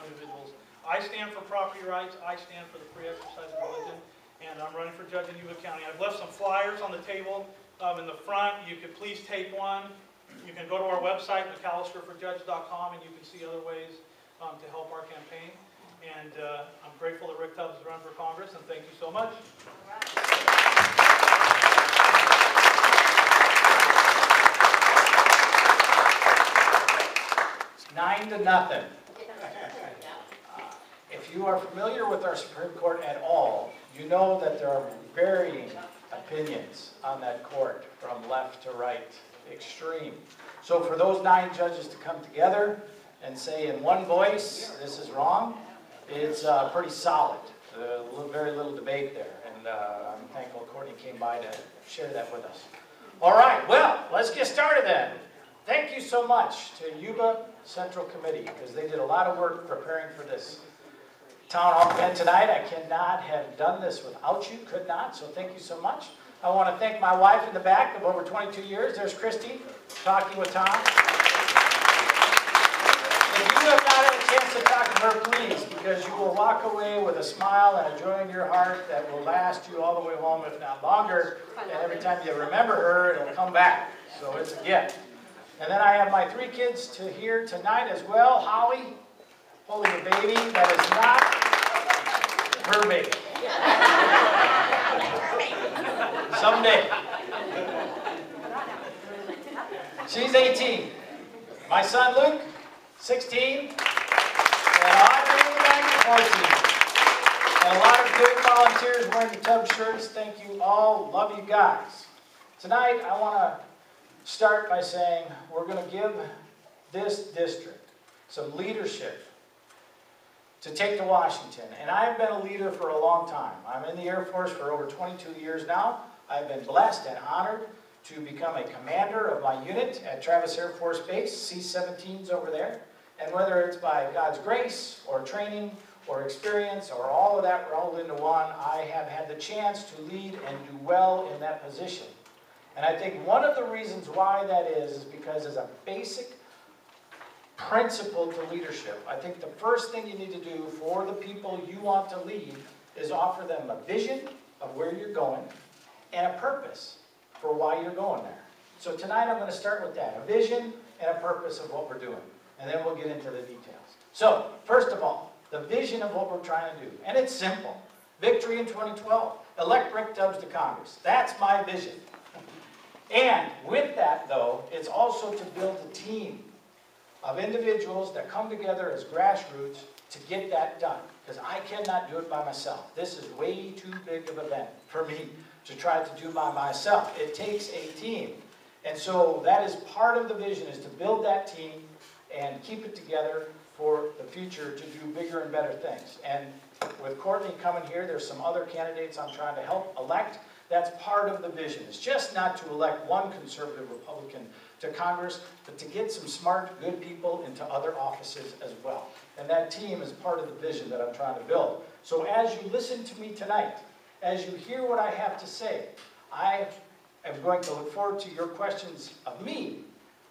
individuals. I stand for property rights. I stand for the free exercise of religion. And I'm running for judge in Yuba County. I've left some flyers on the table in the front. You could please take one. You can go to our website, McAllisterforJudge.com, and you can see other ways to help our campaign. And I'm grateful that Rick Tubbs has run for Congress, and thank you so much. It's 9-0. If you are familiar with our Supreme Court at all, you know that there are varying opinions on that court from left to right, extreme. So for those 9 judges to come together and say in one voice, this is wrong, it's pretty solid. Very little debate there. And I'm thankful Courtney came by to share that with us. All right, well, let's get started then. Thank you so much to Yuba Central Committee, because they did a lot of work preparing for this town hall event tonight. I cannot have done this without you, could not, so thank you so much. I want to thank my wife in the back of over 22 years. There's Christy, talking with Tom. If you have not had a chance to talk to her, please, because you will walk away with a smile and a joy in your heart that will last you all the way home, if not longer. And every time you remember her, it'll come back. So it's a gift. And then I have my 3 kids to here tonight as well. Holly, holding a baby that is not her baby. Someday. She's 18. My son Luke, 16. And I'm in the back, 14. And a lot of good volunteers wearing the Tubbs shirts. Thank you all. Love you guys. Tonight I want to start by saying we're going to give this district some leadership to take to Washington. And I've been a leader for a long time. I'm in the Air Force for over 22 years now. I've been blessed and honored to become a commander of my unit at Travis Air Force Base, C-17's over there. And whether it's by God's grace or training or experience or all of that rolled into one, I have had the chance to lead and do well in that position. And I think one of the reasons why that is because as a basic principle to leadership, I think the first thing you need to do for the people you want to lead is offer them a vision of where you're going and a purpose for why you're going there. So tonight I'm going to start with that, a vision and a purpose of what we're doing. And then we'll get into the details. So, first of all, the vision of what we're trying to do. And it's simple. Victory in 2012. Elect Rick Tubbs to Congress. That's my vision. And with that, though, it's also to build a team of individuals that come together as grassroots to get that done. Because I cannot do it by myself. This is way too big of an event for me to try to do by myself. It takes a team. And so that is part of the vision, is to build that team and keep it together for the future to do bigger and better things. And with Courtney coming here, there's some other candidates I'm trying to help elect. That's part of the vision. It's just not to elect one conservative Republican to Congress, but to get some smart, good people into other offices as well. And that team is part of the vision that I'm trying to build. So as you listen to me tonight, as you hear what I have to say, I am going to look forward to your questions of me,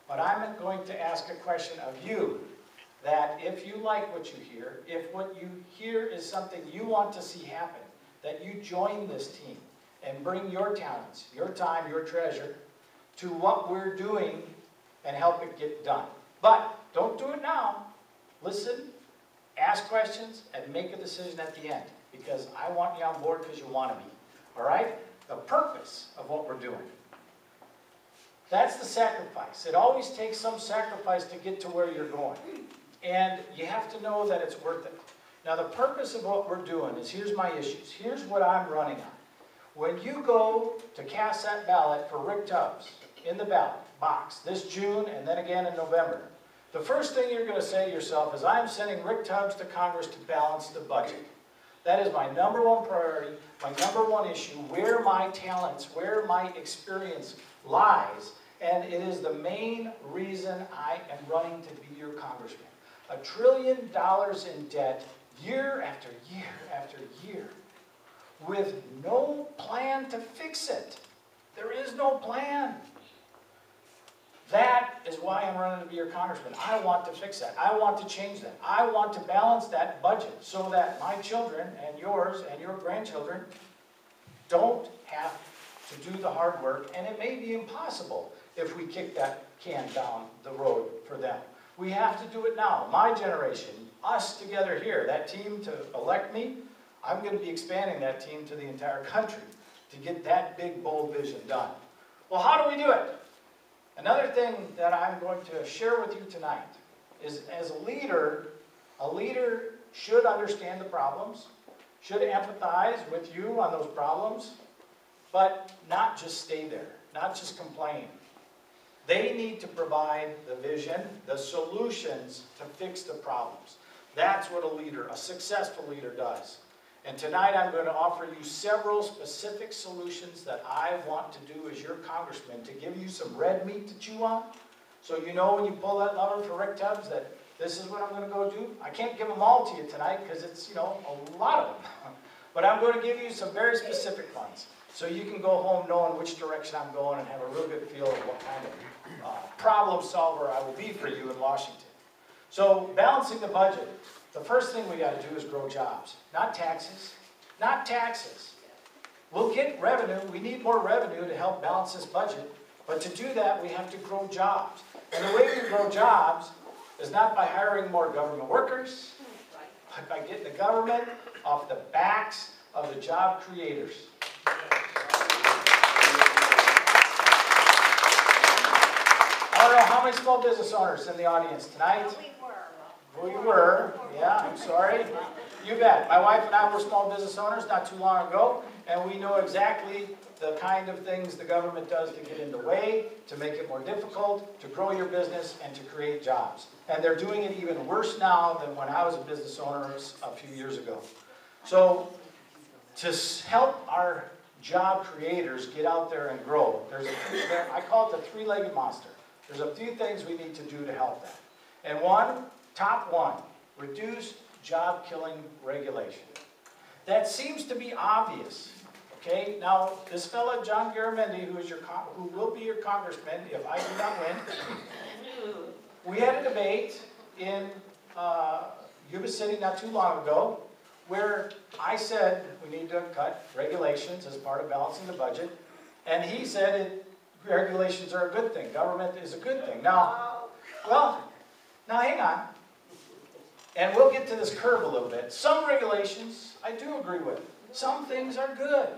but I'm going to ask a question of you, that if you like what you hear, if what you hear is something you want to see happen, that you join this team and bring your talents, your time, your treasure to what we're doing and help it get done. But don't do it now. Listen, ask questions, and make a decision at the end, because I want you on board because you want to be. All right? The purpose of what we're doing. That's the sacrifice. It always takes some sacrifice to get to where you're going. And you have to know that it's worth it. Now, the purpose of what we're doing is, here's my issues. Here's what I'm running on. When you go to cast that ballot for Rick Tubbs in the ballot box this June and then again in November, the first thing you're going to say to yourself is, I'm sending Rick Tubbs to Congress to balance the budget. That is my #1 priority, my #1 issue, where my talents, where my experience lies. And it is the main reason I am running to be your congressman. $1 trillion in debt, year after year after year, with no plan to fix it. There is no plan. That is why I'm running to be your congressman. I want to fix that. I want to change that. I want to balance that budget so that my children and yours and your grandchildren don't have to do the hard work, and it may be impossible if we kick that can down the road for them. We have to do it now. My generation, us together here, that team to elect me, I'm going to be expanding that team to the entire country to get that big, bold vision done. Well, how do we do it? Another thing that I'm going to share with you tonight is, as a leader should understand the problems, should empathize with you on those problems, but not just stay there, not just complain. They need to provide the vision, the solutions to fix the problems. That's what a leader, a successful leader, does. And tonight I'm going to offer you several specific solutions that I want to do as your congressman to give you some red meat to chew on. So you know when you pull that lever for Rick Tubbs that this is what I'm going to go do. I can't give them all to you tonight because it's, a lot of them. But I'm going to give you some very specific ones so you can go home knowing which direction I'm going and have a real good feel of what kind of problem solver I will be for you in Washington. So balancing the budget. The first thing we got to do is grow jobs, not taxes, not taxes. We'll get revenue. We need more revenue to help balance this budget. But to do that, we have to grow jobs. And the way we grow jobs is not by hiring more government workers, but by getting the government off the backs of the job creators. I don't know how many small business owners in the audience tonight. We were, yeah, I'm sorry. You bet. My wife and I were small business owners not too long ago, and we know exactly the kind of things the government does to get in the way, to make it more difficult, to grow your business, and to create jobs. And they're doing it even worse now than when I was a business owner a few years ago. So, to help our job creators get out there and grow, I call it the three-legged monster. There's a few things we need to do to help that. And top one, reduce job-killing regulation. That seems to be obvious. Okay, now this fella, John Garamendi, who will be your congressman if I do not win, we had a debate in Yuba City not too long ago where I said we need to cut regulations as part of balancing the budget, and he said regulations are a good thing. Government is a good thing. Now hang on. And we'll get to this curve a little bit. Some regulations I do agree with. Some things are good.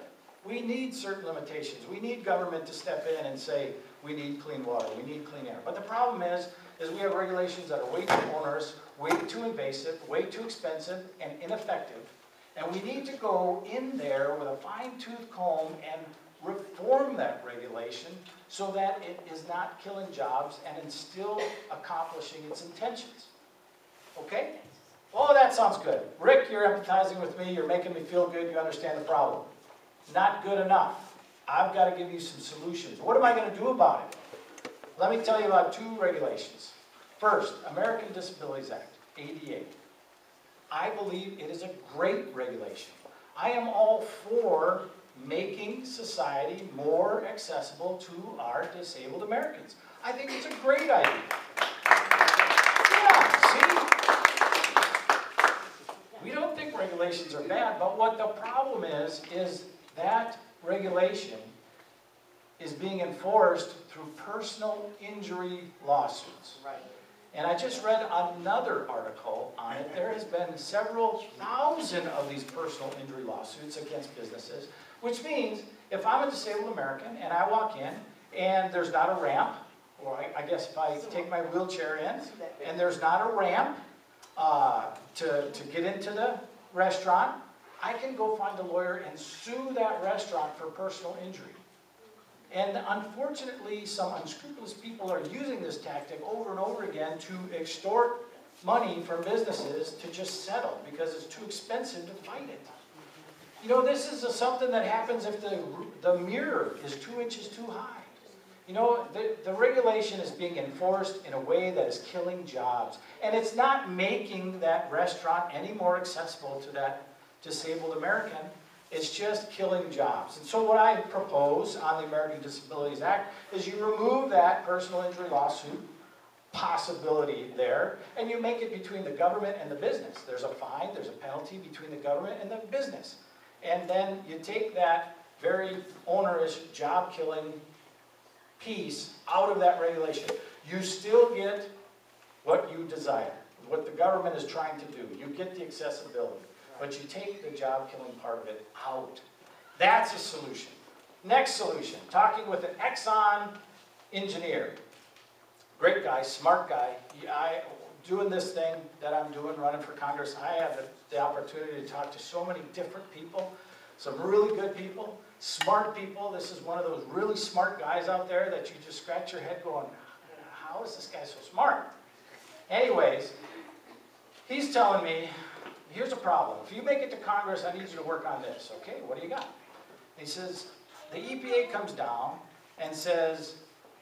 We need certain limitations. We need government to step in and say, we need clean water, we need clean air. But the problem is we have regulations that are way too onerous, way too invasive, way too expensive, and ineffective. And we need to go in there with a fine-tooth comb and reform that regulation so that it is not killing jobs and it's still accomplishing its intentions. Okay? Oh, that sounds good. Rick, you're empathizing with me. You're making me feel good. You understand the problem. Not good enough. I've got to give you some solutions. What am I going to do about it? Let me tell you about two regulations. First, American Disabilities Act, ADA. I believe it is a great regulation. I am all for making society more accessible to our disabled Americans. I think it's a great idea. Yeah, see? We don't think regulations are bad, but what the problem is that regulation is being enforced through personal injury lawsuits. Right. And I just read another article on it. There has been several thousand of these personal injury lawsuits against businesses, which means if I'm a disabled American and I walk in and there's not a ramp, or I guess if I take my wheelchair in and there's not a ramp to get into the restaurant, I can go find a lawyer and sue that restaurant for personal injury. And unfortunately, some unscrupulous people are using this tactic over and over again to extort money from businesses to just settle because it's too expensive to fight it. You know, this is something that happens if the mirror is 2 inches too high. You know, the regulation is being enforced in a way that is killing jobs. And it's not making that restaurant any more accessible to that disabled American. It's just killing jobs. And so what I propose on the American Disabilities Act is you remove that personal injury lawsuit possibility there, and you make it between the government and the business. There's a fine, there's a penalty between the government and the business. And then you take that very onerous job-killing piece out of that regulation. You still get what you desire, what the government is trying to do. You get the accessibility, but you take the job-killing part of it out. That's a solution. Next solution, talking with an Exxon engineer. Great guy, smart guy. Doing this thing that I'm doing, running for Congress, I have the opportunity to talk to so many different people, some really good people, smart people. This is one of those really smart guys out there that you just scratch your head going, how is this guy so smart? Anyways, he's telling me, here's a problem. If you make it to Congress, I need you to work on this. Okay, what do you got? He says, the EPA comes down and says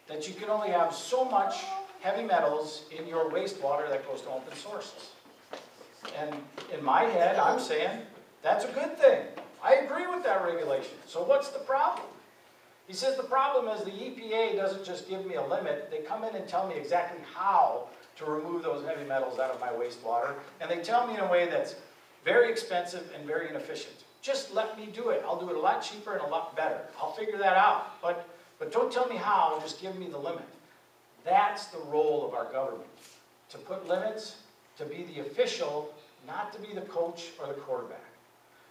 that you can only have so much heavy metals in your wastewater that goes to open sources. And in my head, I'm saying, that's a good thing. I agree with that regulation. So what's the problem? He says the problem is the EPA doesn't just give me a limit. They come in and tell me exactly how to remove those heavy metals out of my wastewater. And they tell me in a way that's very expensive and very inefficient. Just let me do it. I'll do it a lot cheaper and a lot better. I'll figure that out. But don't tell me how, just give me the limit. That's the role of our government. To put limits, to be the official, not to be the coach or the quarterback.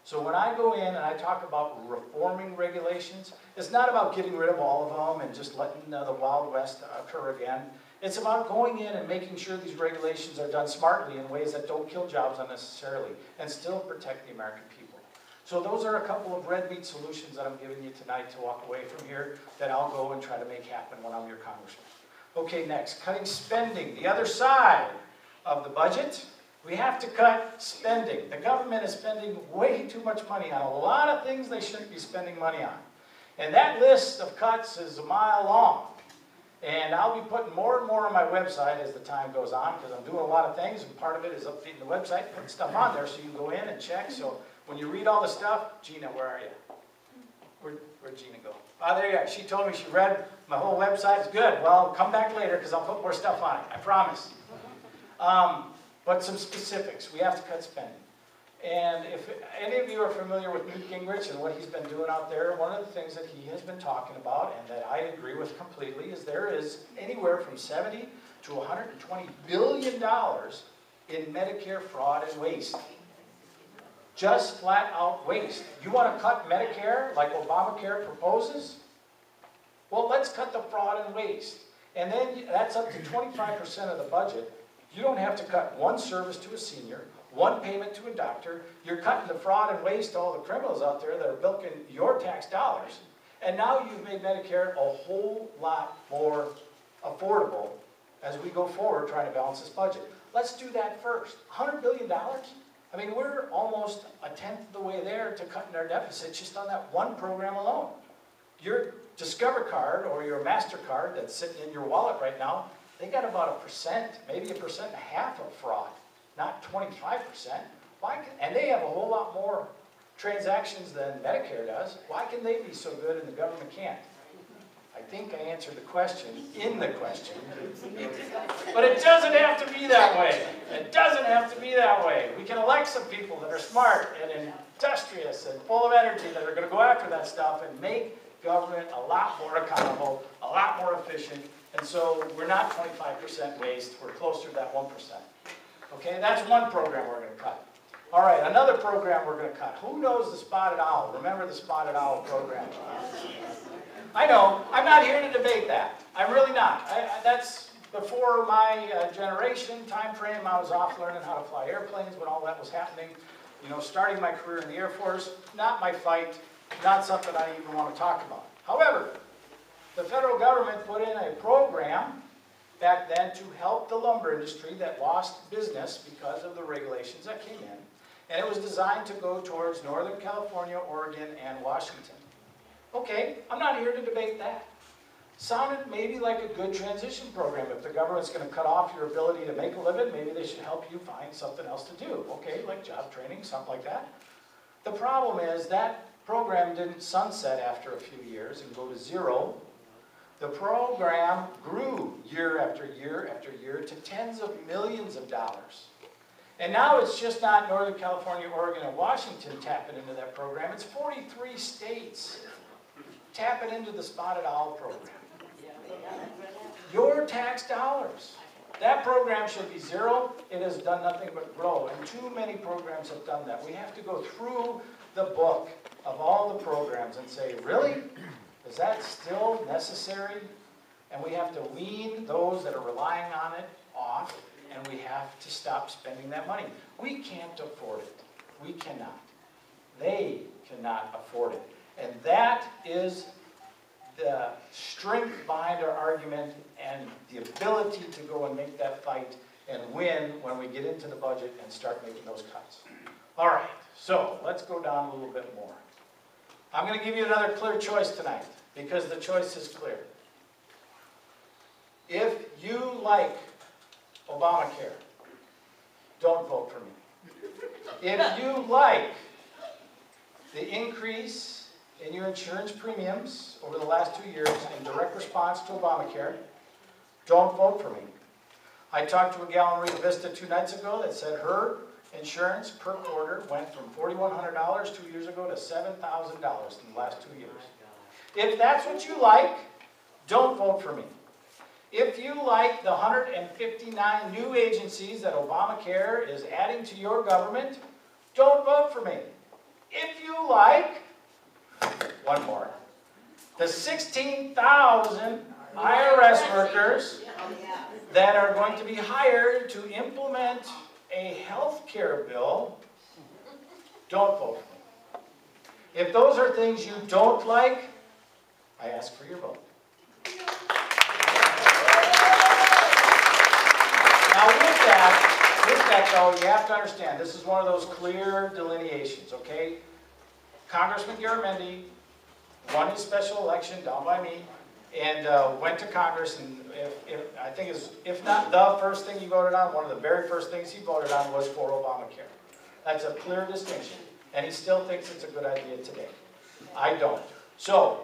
So when I go in and I talk about reforming regulations, it's not about getting rid of all of them and just letting the Wild West occur again. It's about going in and making sure these regulations are done smartly in ways that don't kill jobs unnecessarily and still protect the American people. So those are a couple of red meat solutions that I'm giving you tonight to walk away from here that I'll go and try to make happen when I'm your congressman. Okay, next, cutting spending. The other side of the budget, we have to cut spending. The government is spending way too much money on a lot of things they shouldn't be spending money on. And that list of cuts is a mile long. And I'll be putting more and more on my website as the time goes on because I'm doing a lot of things, and part of it is updating the website, putting stuff on there so you can go in and check. So when you read all the stuff, Gina, where are you? Where'd Gina go? Oh, there you are. She told me she read my whole website. It's good. Well, come back later because I'll put more stuff on it. I promise. But some specifics. We have to cut spending. And if any of you are familiar with Newt Gingrich and what he's been doing out there, one of the things that he has been talking about and that I agree with completely is there is anywhere from $70 to $120 billion in Medicare fraud and waste. Just flat out waste. You want to cut Medicare like Obamacare proposes? Well, let's cut the fraud and waste. And then that's up to 25% of the budget. You don't have to cut one service to a senior, one payment to a doctor. You're cutting the fraud and waste to all the criminals out there that are bilking your tax dollars. And now you've made Medicare a whole lot more affordable as we go forward trying to balance this budget. Let's do that first. $100 billion? I mean, we're almost a tenth of the way there to cutting our deficit just on that one program alone. Your Discover card or your MasterCard that's sitting in your wallet right now, they got about 1%, maybe 1.5% of fraud, not 25%. And they have a whole lot more transactions than Medicare does. Why can they be so good and the government can't? I think I answered the question in the question. But it doesn't have to be that way. It doesn't have to be that way. We can elect some people that are smart and industrious and full of energy that are going to go after that stuff and make government a lot more accountable, a lot more efficient. And so we're not 25% waste. We're closer to that 1%. Okay, that's one program we're going to cut. All right, another program we're going to cut. Who knows the Spotted Owl? Remember the Spotted Owl program? I know. I'm not here to debate that. I'm really not. That's before my generation time frame. I was off learning how to fly airplanes when all that was happening. You know, starting my career in the Air Force, not my fight, not something I even want to talk about. However, the federal government put in a program back then to help the lumber industry that lost business because of the regulations that came in. And it was designed to go towards Northern California, Oregon, and Washington. Okay, I'm not here to debate that. Sounded maybe like a good transition program. If the government's going to cut off your ability to make a living, maybe they should help you find something else to do. Okay, like job training, something like that. The problem is that program didn't sunset after a few years and go to zero. The program grew year after year after year to tens of millions of dollars. And now it's just not Northern California, Oregon, and Washington tapping into that program. It's 43 states tapping into the Spotted Owl program. Your tax dollars. That program should be zero. It has done nothing but grow, and too many programs have done that. We have to go through the book of all the programs and say, really? Is that still necessary? And we have to wean those that are relying on it off, and we have to stop spending that money. We can't afford it. We cannot. They cannot afford it. And that is the strength behind our argument and the ability to go and make that fight and win when we get into the budget and start making those cuts. All right, so let's go down a little bit more. I'm going to give you another clear choice tonight because the choice is clear. If you like Obamacare, don't vote for me. If you like the increase in your insurance premiums over the last 2 years in direct response to Obamacare, don't vote for me. I talked to a gal in Rio Vista 2 nights ago that said her insurance per quarter went from $4,100 2 years ago to $7,000 in the last 2 years. If that's what you like, don't vote for me. If you like the 159 new agencies that Obamacare is adding to your government, don't vote for me. If you like, one more, the 16,000 IRS workers that are going to be hired to implement a health care bill, don't vote for me. If those are things you don't like, I ask for your vote. Now with that though, you have to understand, this is one of those clear delineations, okay? Congressman Garamendi won his special election down by me and went to Congress, and I think if not the first thing he voted on, one of the very first things he voted on was for Obamacare. That's a clear distinction, and he still thinks it's a good idea today. I don't. So,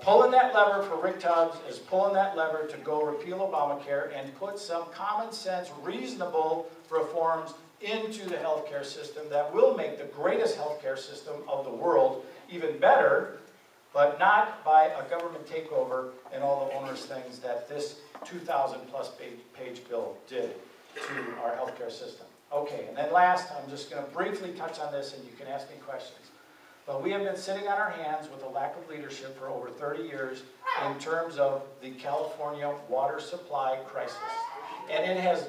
pulling that lever for Rick Tubbs is pulling that lever to go repeal Obamacare and put some common sense, reasonable reforms into the healthcare system that will make the greatest healthcare system of the world even better, but not by a government takeover and all the onerous things that this 2,000-plus page bill did to our healthcare system. Okay, and then last, I'm just going to briefly touch on this, and you can ask me questions. But we have been sitting on our hands with a lack of leadership for over 30 years in terms of the California water supply crisis. And it has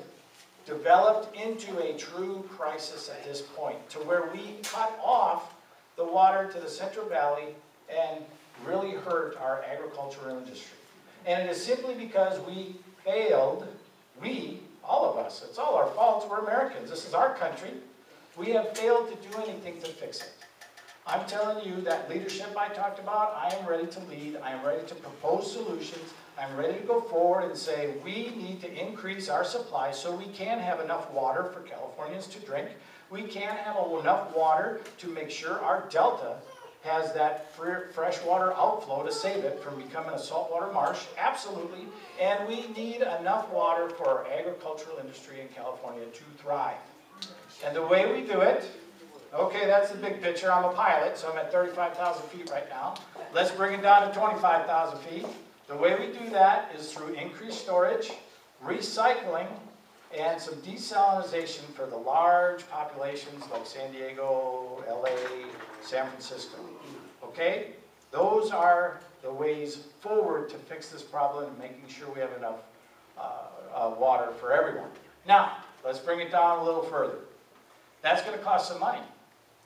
developed into a true crisis at this point, to where we cut off the water to the Central Valley and really hurt our agricultural industry. And it is simply because we failed, all of us, it's all our fault, we're Americans, this is our country, we have failed to do anything to fix it. I'm telling you that leadership I talked about, I am ready to lead, I am ready to propose solutions, I'm ready to go forward and say we need to increase our supply so we can have enough water for Californians to drink. We can have enough water to make sure our delta has that freshwater outflow to save it from becoming a saltwater marsh, absolutely. And we need enough water for our agricultural industry in California to thrive. And the way we do it, okay, that's the big picture. I'm a pilot, so I'm at 35,000 feet right now. Let's bring it down to 25,000 feet. The way we do that is through increased storage, recycling, and some desalinization for the large populations like San Diego, LA, San Francisco. Okay? Those are the ways forward to fix this problem and making sure we have enough water for everyone. Now, let's bring it down a little further. That's going to cost some money.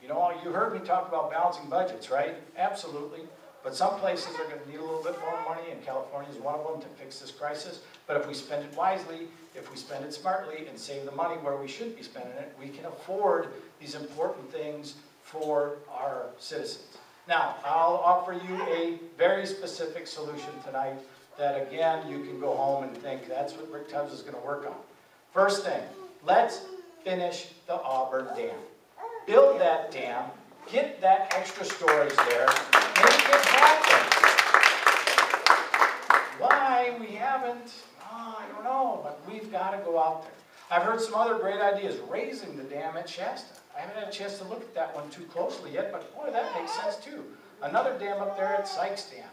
You know, you heard me talk about balancing budgets, right? Absolutely. But some places are going to need a little bit more money, and California is one of them to fix this crisis. But if we spend it wisely, if we spend it smartly and save the money where we should be spending it, we can afford these important things for our citizens. Now, I'll offer you a very specific solution tonight that, again, you can go home and think that's what Rick Tubbs is going to work on. First thing, let's finish the Auburn Dam. Build that dam Get that extra storage there. Make it happen. Why we haven't, I don't know, but we've got to go out there. I've heard some other great ideas. Raising the dam at Shasta. I haven't had a chance to look at that one too closely yet, but boy, that makes sense too. Another dam up there at Sykes Dam.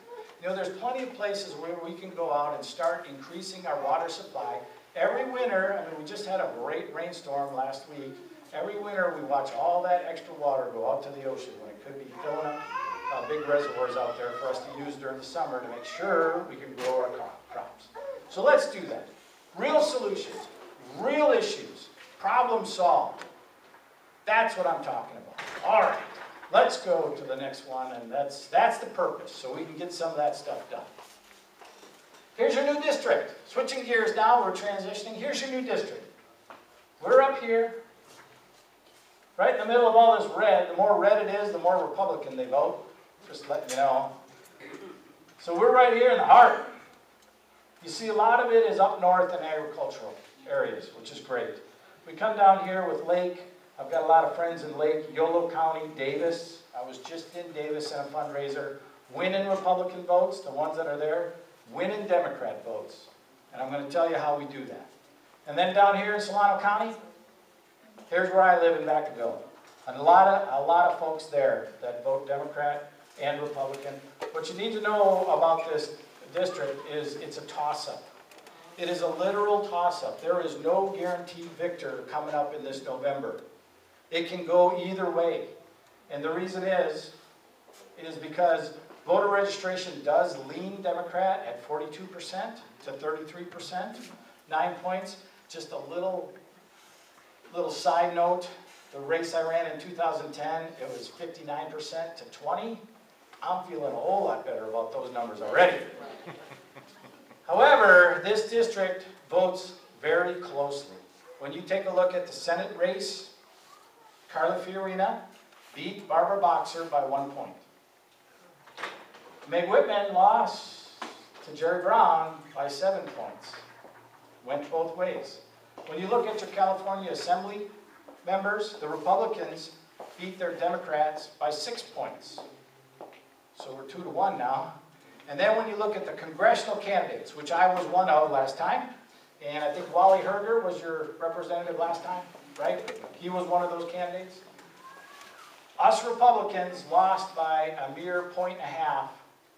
You know, there's plenty of places where we can go out and start increasing our water supply. Every winter, I mean, we just had a great rainstorm last week. Every winter, we watch all that extra water go out to the ocean when it could be filling up big reservoirs out there for us to use during the summer to make sure we can grow our crops. So let's do that. Real solutions, real issues, problem solved. That's what I'm talking about. All right, let's go to the next one, and that's the purpose, so we can get some of that stuff done. Here's your new district. Switching gears now, we're transitioning. Here's your new district. We're up here, right in the middle of all this red. The more red it is, the more Republican they vote. Just letting you know. So we're right here in the heart. You see, a lot of it is up north in agricultural areas, which is great. We come down here with Lake. I've got a lot of friends in Lake, Yolo County, Davis. I was just in Davis in a fundraiser. Winning Republican votes, the ones that are there. Winning Democrat votes. And I'm going to tell you how we do that. And then down here in Solano County, here's where I live in Vacaville. A lot of folks there that vote Democrat and Republican. What you need to know about this district is it's a toss-up. It is a literal toss-up. There is no guaranteed victor coming up in this November. It can go either way. And the reason is because voter registration does lean Democrat at 42% to 33%, 9 points. Just a little side note, the race I ran in 2010, it was 59% to 20. I'm feeling a whole lot better about those numbers already. However, this district votes very closely. When you take a look at the Senate race, Carla Fiorina beat Barbara Boxer by 1 point. Meg Whitman lost to Jerry Brown by 7 points. Went both ways. When you look at your California Assembly members, the Republicans beat their Democrats by 6 points. So we're 2-1 now. And then when you look at the congressional candidates, which I was one of last time, and I think Wally Herger was your representative last time, right? He was one of those candidates. Us Republicans lost by a mere 1.5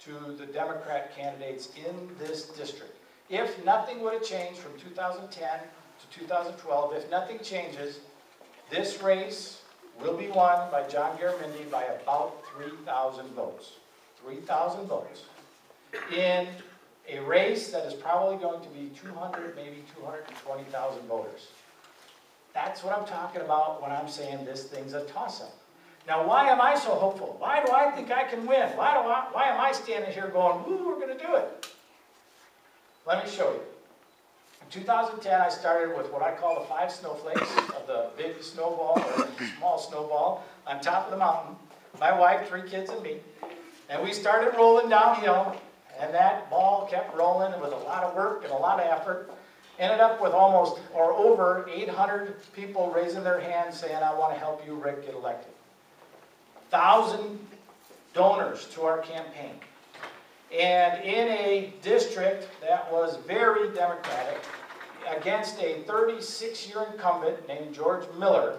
to the Democrat candidates in this district. If nothing would have changed from 2010 to 2012, if nothing changes, this race will be won by John Garamendi by about 3,000 votes. 3,000 votes. In a race that is probably going to be 200, maybe 220,000 voters. That's what I'm talking about when I'm saying this thing's a toss-up. Now, why am I so hopeful? Why do I think I can win? Why am I standing here going, woo, we're going to do it? Let me show you. In 2010, I started with what I call the 5 snowflakes of the big snowball or small snowball on top of the mountain. My wife, 3 kids, and me. And we started rolling downhill, and that ball kept rolling with a lot of work and a lot of effort. Ended up with almost or over 800 people raising their hands saying, I want to help you, Rick, get elected. 1,000 donors to our campaign. And in a district that was very Democratic, against a 36-year incumbent named George Miller,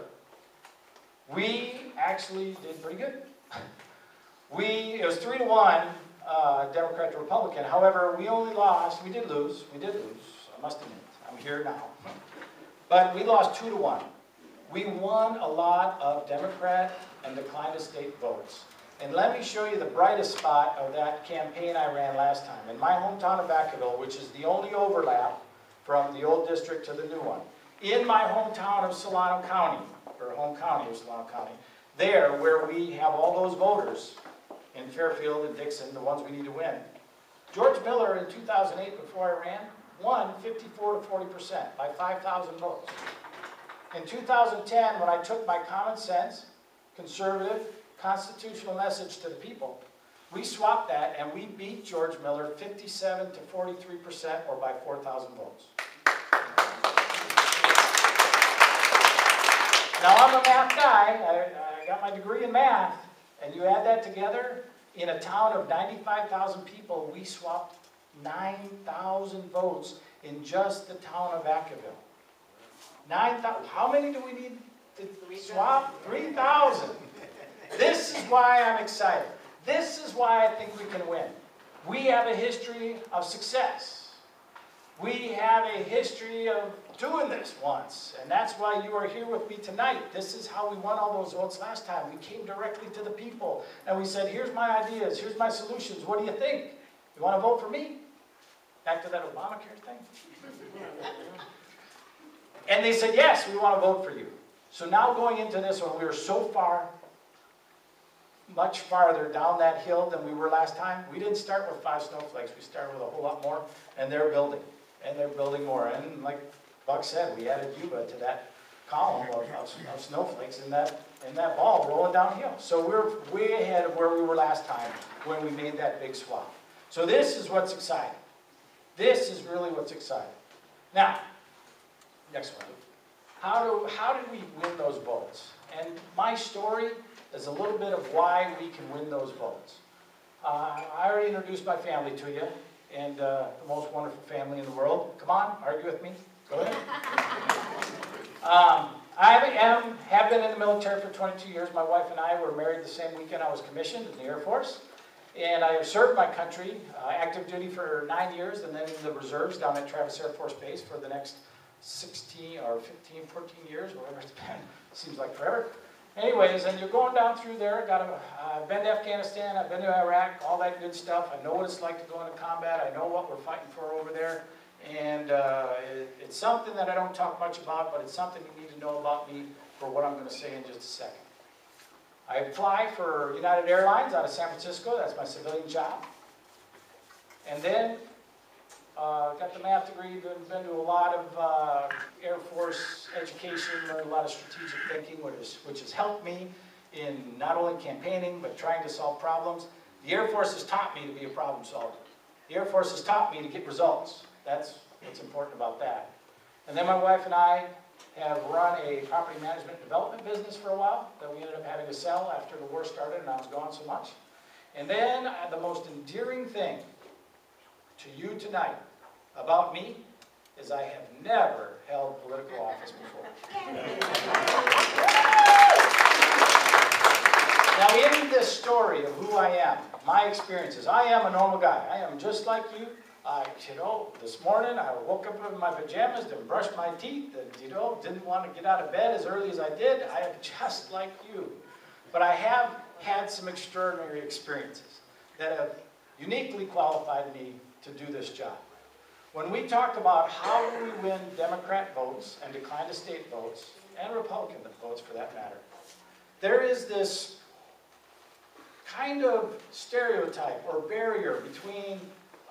we actually did pretty good. It was 3-1, Democrat to Republican. However, we did lose, I must admit. I'm here now. But we lost 2-1. We won a lot of Democrat and declined to state votes. And let me show you the brightest spot of that campaign I ran last time. In my hometown of Vacaville, which is the only overlap from the old district to the new one. In my hometown of Solano County, or home county of Solano County, there where we have all those voters in Fairfield and Dixon, the ones we need to win. George Miller in 2008, before I ran, won 54 to 40% by 5,000 votes. In 2010, when I took my common sense, conservative, constitutional message to the people, we swapped that and we beat George Miller 57 to 43% or by 4,000 votes. Now I'm a math guy, I got my degree in math, And you add that together, in a town of 95,000 people, we swapped 9,000 votes in just the town of Vacaville. 9,000, how many do we need to swap? 3,000. This is why I'm excited. This is why I think we can win. We have a history of success. We have a history of doing this once, and that's why you are here with me tonight. This is how we won all those votes last time. We came directly to the people, and we said, here's my ideas, here's my solutions, what do you think? You want to vote for me? Back to that Obamacare thing. And they said, yes, we want to vote for you. So now going into this one, we are so far, much farther down that hill than we were last time. We didn't start with 5 snowflakes, we started with a whole lot more, and they're building. And they're building more. And like Buck said, we added Yuba to that column of snowflakes in that ball rolling downhill. So we're way ahead of where we were last time when we made that big swap. So this is what's exciting. This is really what's exciting. Now, next one. How did we win those votes? And my story is a little bit of why we can win those votes. I already introduced my family to you. And the most wonderful family in the world. Come on, argue with me. Go ahead. I have been in the military for 22 years. My wife and I were married the same weekend I was commissioned in the Air Force. And I have served my country, active duty for 9 years, and then in the reserves down at Travis Air Force Base for the next 16 or 15, 14 years, whatever it's been. Seems like forever. Anyways, and you're going down through there, I've been to Afghanistan, I've been to Iraq, all that good stuff. I know what it's like to go into combat. I know what we're fighting for over there. And it's something that I don't talk much about, but it's something you need to know about me for what I'm going to say in just a second. I fly for United Airlines out of San Francisco. That's my civilian job. And then got the math degree, been to a lot of Air Force education, learned a lot of strategic thinking, which has helped me in not only campaigning, but trying to solve problems. The Air Force has taught me to be a problem solver. The Air Force has taught me to get results. That's what's important about that. And then my wife and I have run a property management development business for a while that we ended up having to sell after the war started and I was gone so much. And then the most endearing thing to you tonight about me is I have never held political office before. Now in this story of who I am, my experiences, I am a normal guy. I am just like you. This morning I woke up in my pajamas, didn't brush my teeth, didn't want to get out of bed as early as I did. I am just like you. But I have had some extraordinary experiences that have uniquely qualified me to do this job. When we talk about how do we win Democrat votes and decline to state votes, and Republican votes for that matter, there is this kind of stereotype or barrier between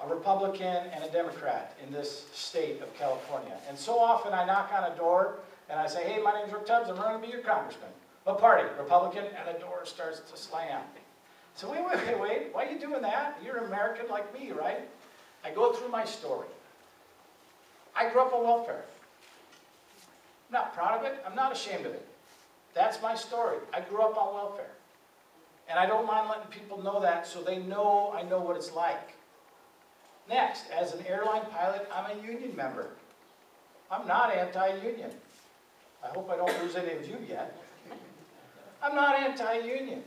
a Republican and a Democrat in this state of California. And so often I knock on a door and I say, hey, my name's Rick Tubbs, I'm running to be your congressman. What party? Republican? And the door starts to slam. So wait, why are you doing that? You're American like me, right? I go through my story. I grew up on welfare. I'm not proud of it. I'm not ashamed of it. That's my story. I grew up on welfare. And I don't mind letting people know that so they know I know what it's like. Next, as an airline pilot, I'm a union member. I'm not anti-union. I hope I don't lose any of you yet. I'm not anti-union.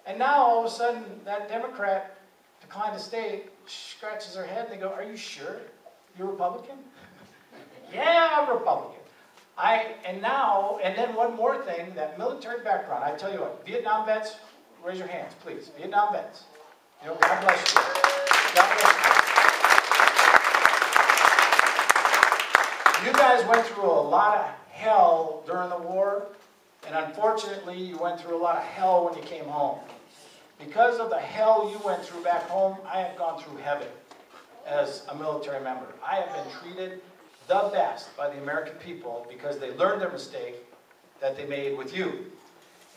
And now, all of a sudden, that Democrat declined to state scratches her head and they go, are you sure you're Republican? Yeah, I'm Republican. And then one more thing, that military background. I tell you what, Vietnam vets, raise your hands, please. Vietnam vets. God bless you. God bless you. You guys went through a lot of hell during the war, and unfortunately, you went through a lot of hell when you came home. Because of the hell you went through back home, I have gone through heaven as a military member. I have been treated the best by the American people because they learned their mistake that they made with you.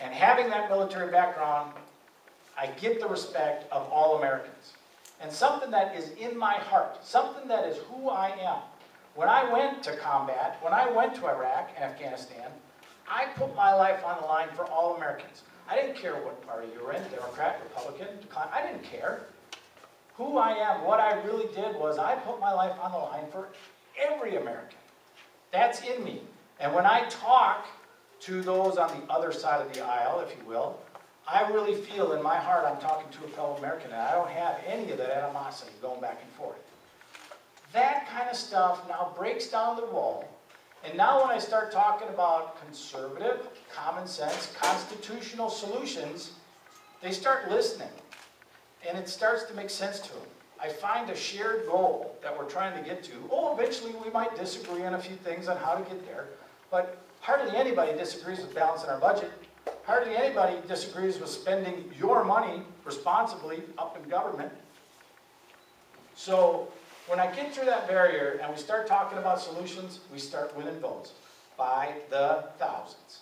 And having that military background, I get the respect of all Americans. And something that is in my heart, something that is who I am. When I went to combat, when I went to Iraq and Afghanistan, I put my life on the line for all Americans. I didn't care what party you were in, Democrat, Republican, I didn't care. Who I am, what I really did was I put my life on the line for every American. That's in me. And when I talk to those on the other side of the aisle, if you will, I really feel in my heart I'm talking to a fellow American, and I don't have any of that animosity going back and forth. That kind of stuff now breaks down the wall. And now when I start talking about conservative, common sense, constitutional solutions, they start listening. And it starts to make sense to them. I find a shared goal that we're trying to get to. Oh, eventually we might disagree on a few things on how to get there. But hardly anybody disagrees with balancing our budget. Hardly anybody disagrees with spending your money responsibly up in government. So when I get through that barrier and we start talking about solutions, we start winning votes by the thousands.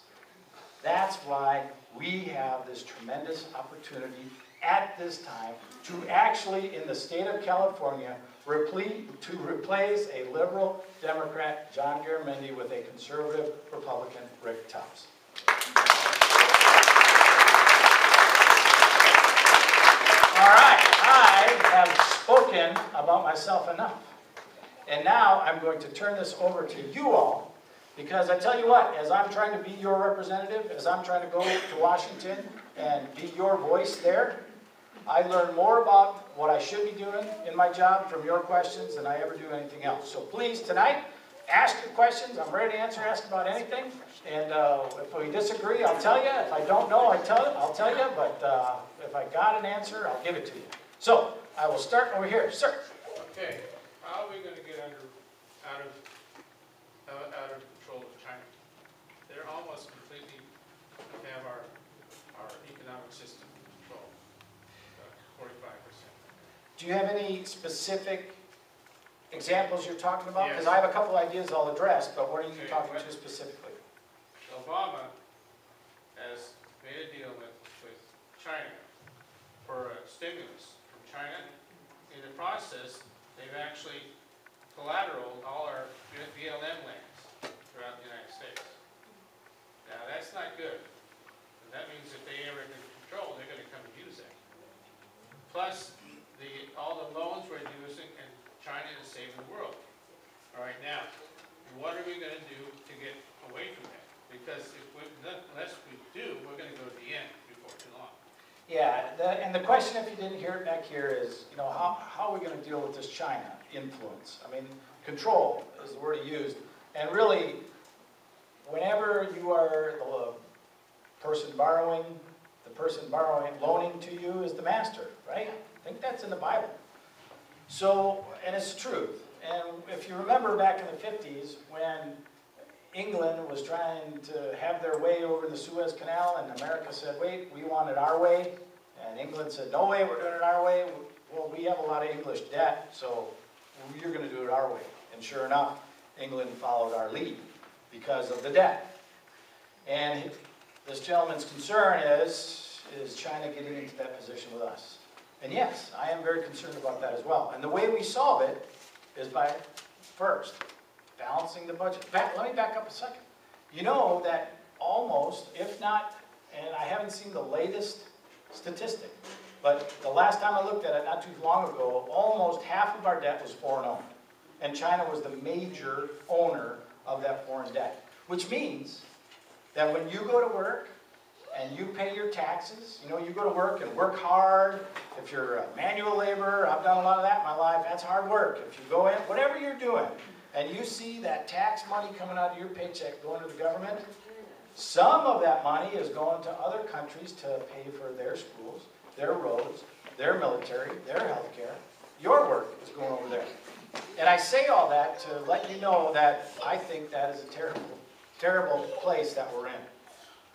That's why we have this tremendous opportunity at this time to actually, in the state of California, replace a liberal Democrat, John Garamendi, with a conservative Republican, Rick Tubbs. All right, I have spoken about myself enough. And now I'm going to turn this over to you all, because I tell you what, as I'm trying to be your representative, as I'm trying to go to Washington and be your voice there, I learn more about what I should be doing in my job from your questions than I ever do anything else. So please, tonight, ask your questions. I'm ready to answer, ask about anything. And if we disagree, I'll tell you. If I don't know, I'll tell you. But if I got an answer, I'll give it to you. So I will start over here. Sir. Okay. How are we going to get out of control of China? They're almost completely have our economic system controlled. 45%. Do you have any specific examples you're talking about? Yes. Because I have a couple ideas I'll address, but what are you talking to specifically? Obama has made a deal with China for a stimulus from China. In the process, they've actually collateraled all our BLM lands throughout the United States. Now, that's not good. And that means if they ever get control, they're going to come and use that. Plus, all the loans we're using, and China is saving the world. All right, now, what are we going to do to get away from that? Because unless we do, we're going to go to the end before too long. Yeah, and the question, if you didn't hear it back here, is, you know, how are we going to deal with this China influence? I mean, control is the word he used. And really, whenever you are the person borrowing, loaning to you is the master, right? I think that's in the Bible. So, and it's the truth. And if you remember back in the 50s, when England was trying to have their way over the Suez Canal, and America said, wait, we want it our way. And England said, no way, we're doing it our way. Well, we have a lot of English debt, so you're going to do it our way. And sure enough, England followed our lead because of the debt. And this gentleman's concern is China getting into that position with us? And yes, I am very concerned about that as well. And the way we solve it is by, first, balancing the budget. Let me back up a second. You know that almost, if not, and I haven't seen the latest statistic, but the last time I looked at it, not too long ago, almost half of our debt was foreign owned. And China was the major owner of that foreign debt. Which means that when you go to work and you pay your taxes, you know, you go to work and work hard. If you're a manual laborer, I've done a lot of that in my life, that's hard work. If you go in, whatever you're doing, and you see that tax money coming out of your paycheck going to the government, some of that money is going to other countries to pay for their schools, their roads, their military, their health care. Your work is going over there. And I say all that to let you know that I think that is a terrible, terrible place that we're in.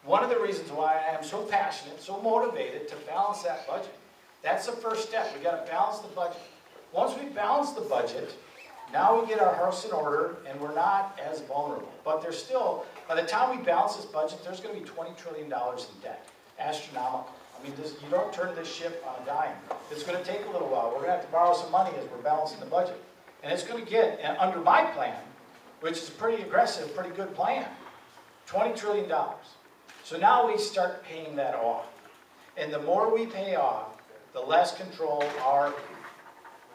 One of the reasons why I am so passionate, so motivated to balance that budget. That's the first step. We've got to balance the budget. Once we balance the budget, now we get our house in order and we're not as vulnerable. But there's still, by the time we balance this budget, there's going to be $20 trillion in debt. Astronomical. I mean, you don't turn this ship on a dime. It's going to take a little while. We're going to have to borrow some money as we're balancing the budget. And it's going to get, under my plan, which is a pretty aggressive, pretty good plan, $20 trillion. So now we start paying that off. And the more we pay off, the less control our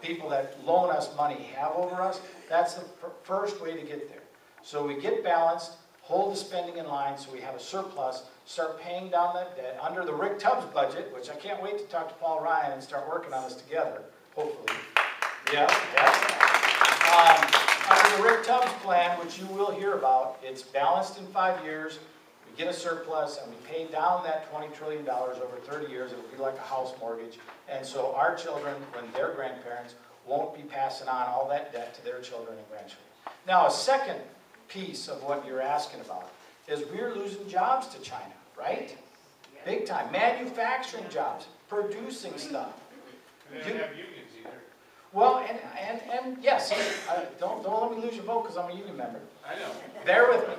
people that loan us money have over us. That's the first way to get there. So we get balanced, hold the spending in line so we have a surplus, start paying down that debt under the Rick Tubbs budget, which I can't wait to talk to Paul Ryan and start working on this together, hopefully. Yeah. Under the Rick Tubbs plan, which you will hear about, it's balanced in 5 years. We get a surplus and we pay down that $20 trillion over 30 years. It will be like a house mortgage. And so our children, when they're grandparents, won't be passing on all that debt to their children and grandchildren. Now, a second piece of what you're asking about is we're losing jobs to China, right? Big time. Manufacturing jobs, producing stuff. They don't have unions either. Well, and yes, don't let me lose your vote because I'm a union member. I know. Bear with me.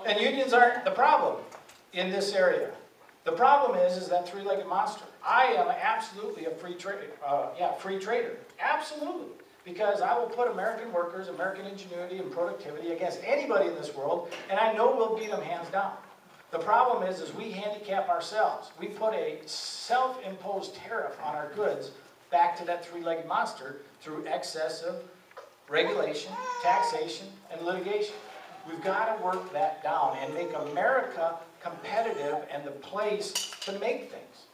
And unions aren't the problem in this area. The problem is that three-legged monster. I am absolutely a free trader. Absolutely. Because I will put American workers, American ingenuity and productivity against anybody in this world, and I know we'll beat them hands down. The problem is we handicap ourselves. We put a self-imposed tariff on our goods back to that three-legged monster through excessive regulation, taxation, and litigation. We've got to work that down and make America competitive and the place to make things.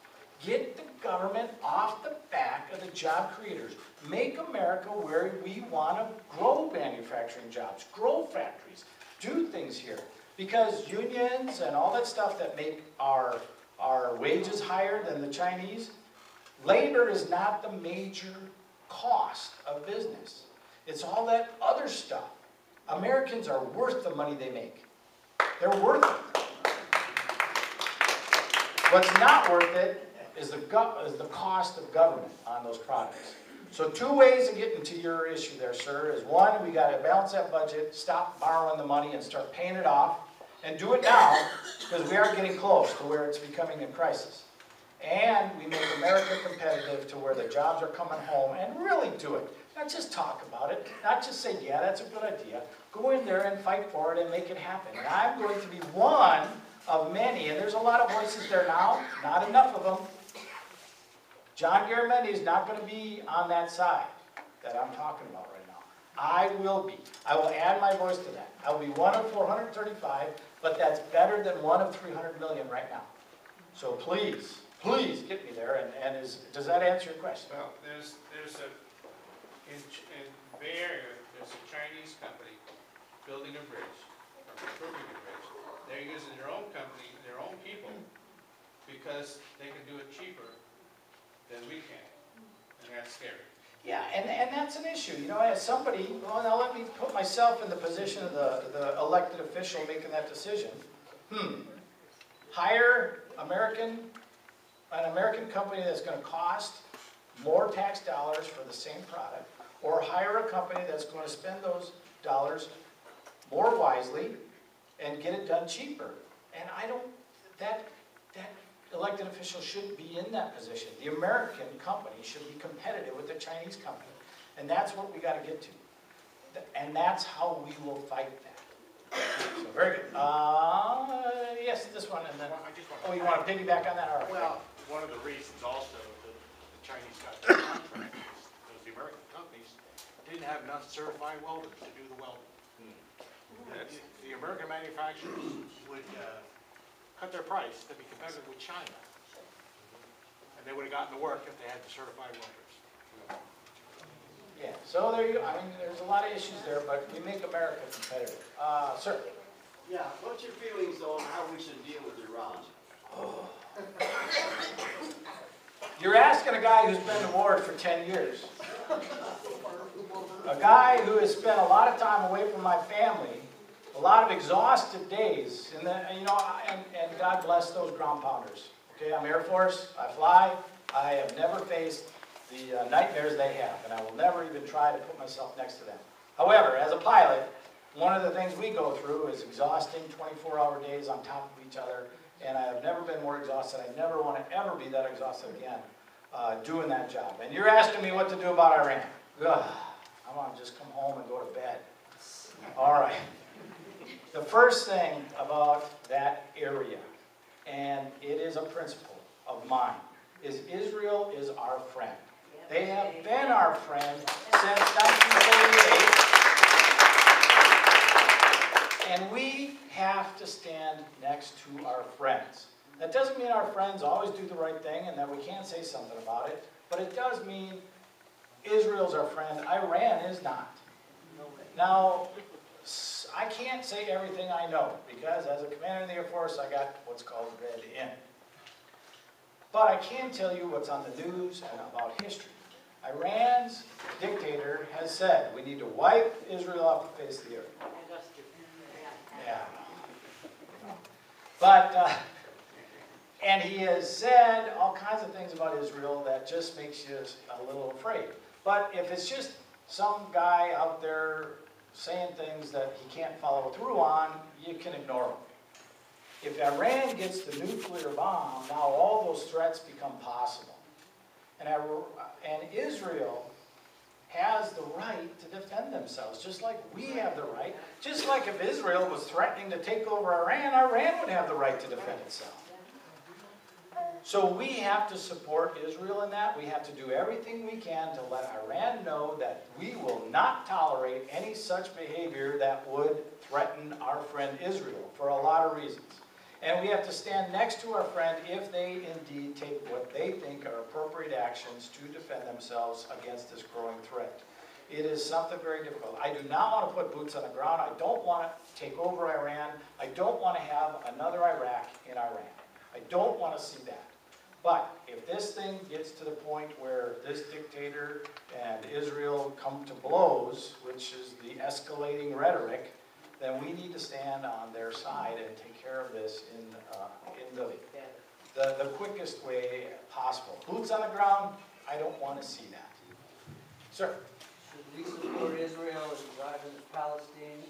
Get the government off the back of the job creators. Make America where we want to grow manufacturing jobs, grow factories, do things here. Because unions and all that stuff that make our wages higher than the Chinese, labor is not the major cost of business. It's all that other stuff. Americans are worth the money they make. They're worth it. What's not worth it is the cost of government on those products. So 2 ways of getting to your issue there, sir, is one, we got to balance that budget, stop borrowing the money and start paying it off, and do it now, because we are getting close to where it's becoming a crisis. And we make America competitive to where the jobs are coming home, and really do it. Not just talk about it, not just say, yeah, that's a good idea. Go in there and fight for it and make it happen. And I'm going to be one of many, and there's a lot of voices there now, not enough of them. John Garamendi is not going to be on that side that I'm talking about right now. I will be. I will add my voice to that. I will be one of 435, but that's better than one of 300 million right now. So please, please get me there. And does that answer your question? Well, there's in Bay Area, there's a Chinese company building a bridge, or improving a bridge. They're using their own company, their own people, because they can do it cheaper than we can, and that's scary. Yeah, and that's an issue. You know, as somebody, well, now let me put myself in the position of the elected official making that decision. Hire an American company that's going to cost more tax dollars for the same product, or hire a company that's going to spend those dollars more wisely and get it done cheaper. And I don't, that elected official shouldn't be in that position. The American company should be competitive with the Chinese company. And that's what we got to get to. And that's how we will fight that. So very good. Yes, this one, and then, oh, you want to piggyback on that? All right. Well, one of the reasons also that the Chinese got their contract is because the American companies didn't have enough certified welders to do the welding. The American manufacturers would cut their price to be competitive with China. And they would have gotten to work if they had the certified welders. Yeah, so there you go. I mean, there's a lot of issues there, but we make America competitive. Sir? Yeah, what's your feelings on how we should deal with Iran? You're asking a guy who's been in war for 10 years. A guy who has spent a lot of time away from my family, a lot of exhausted days, and then, you know, and God bless those ground pounders. Okay, I'm Air Force, I fly, I have never faced the nightmares they have, and I will never even try to put myself next to them. However, as a pilot, one of the things we go through is exhausting 24-hour days on top of each other, and I have never been more exhausted. I never want to ever be that exhausted again doing that job. And you're asking me what to do about Iran. Ugh, I want to just come home and go to bed. All right. The first thing about that area, and it is a principle of mine, is Israel is our friend. They have been our friend since 1948. And we have to stand next to our friends. That doesn't mean our friends always do the right thing and that we can't say something about it, but it does mean Israel's our friend. Iran is not. Now, I can't say everything I know, because as a commander in the Air Force, I got what's called read in. But I can tell you what's on the news and about history. Iran's dictator has said we need to wipe Israel off the face of the earth. Yeah. But, and he has said all kinds of things about Israel that just makes you a little afraid. But if it's just some guy out there saying things that he can't follow through on, you can ignore him. If Iran gets the nuclear bomb, now all those threats become possible. And Israel has the right to defend themselves, just like we have the right. Just like if Israel was threatening to take over Iran, Iran would have the right to defend itself. So we have to support Israel in that. We have to do everything we can to let Iran know that we will not tolerate any such behavior that would threaten our friend Israel for a lot of reasons. And we have to stand next to our friend if they indeed take what they think are appropriate actions to defend themselves against this growing threat. It is something very difficult. I do not want to put boots on the ground. I don't want to take over Iran. I don't want to have another Iraq in Iran. I don't want to see that. But if this thing gets to the point where this dictator and Israel come to blows, which is the escalating rhetoric, then we need to stand on their side and take care of this in the quickest way possible. Boots on the ground, I don't want to see that. Sir? Should we support Israel in driving the Palestinian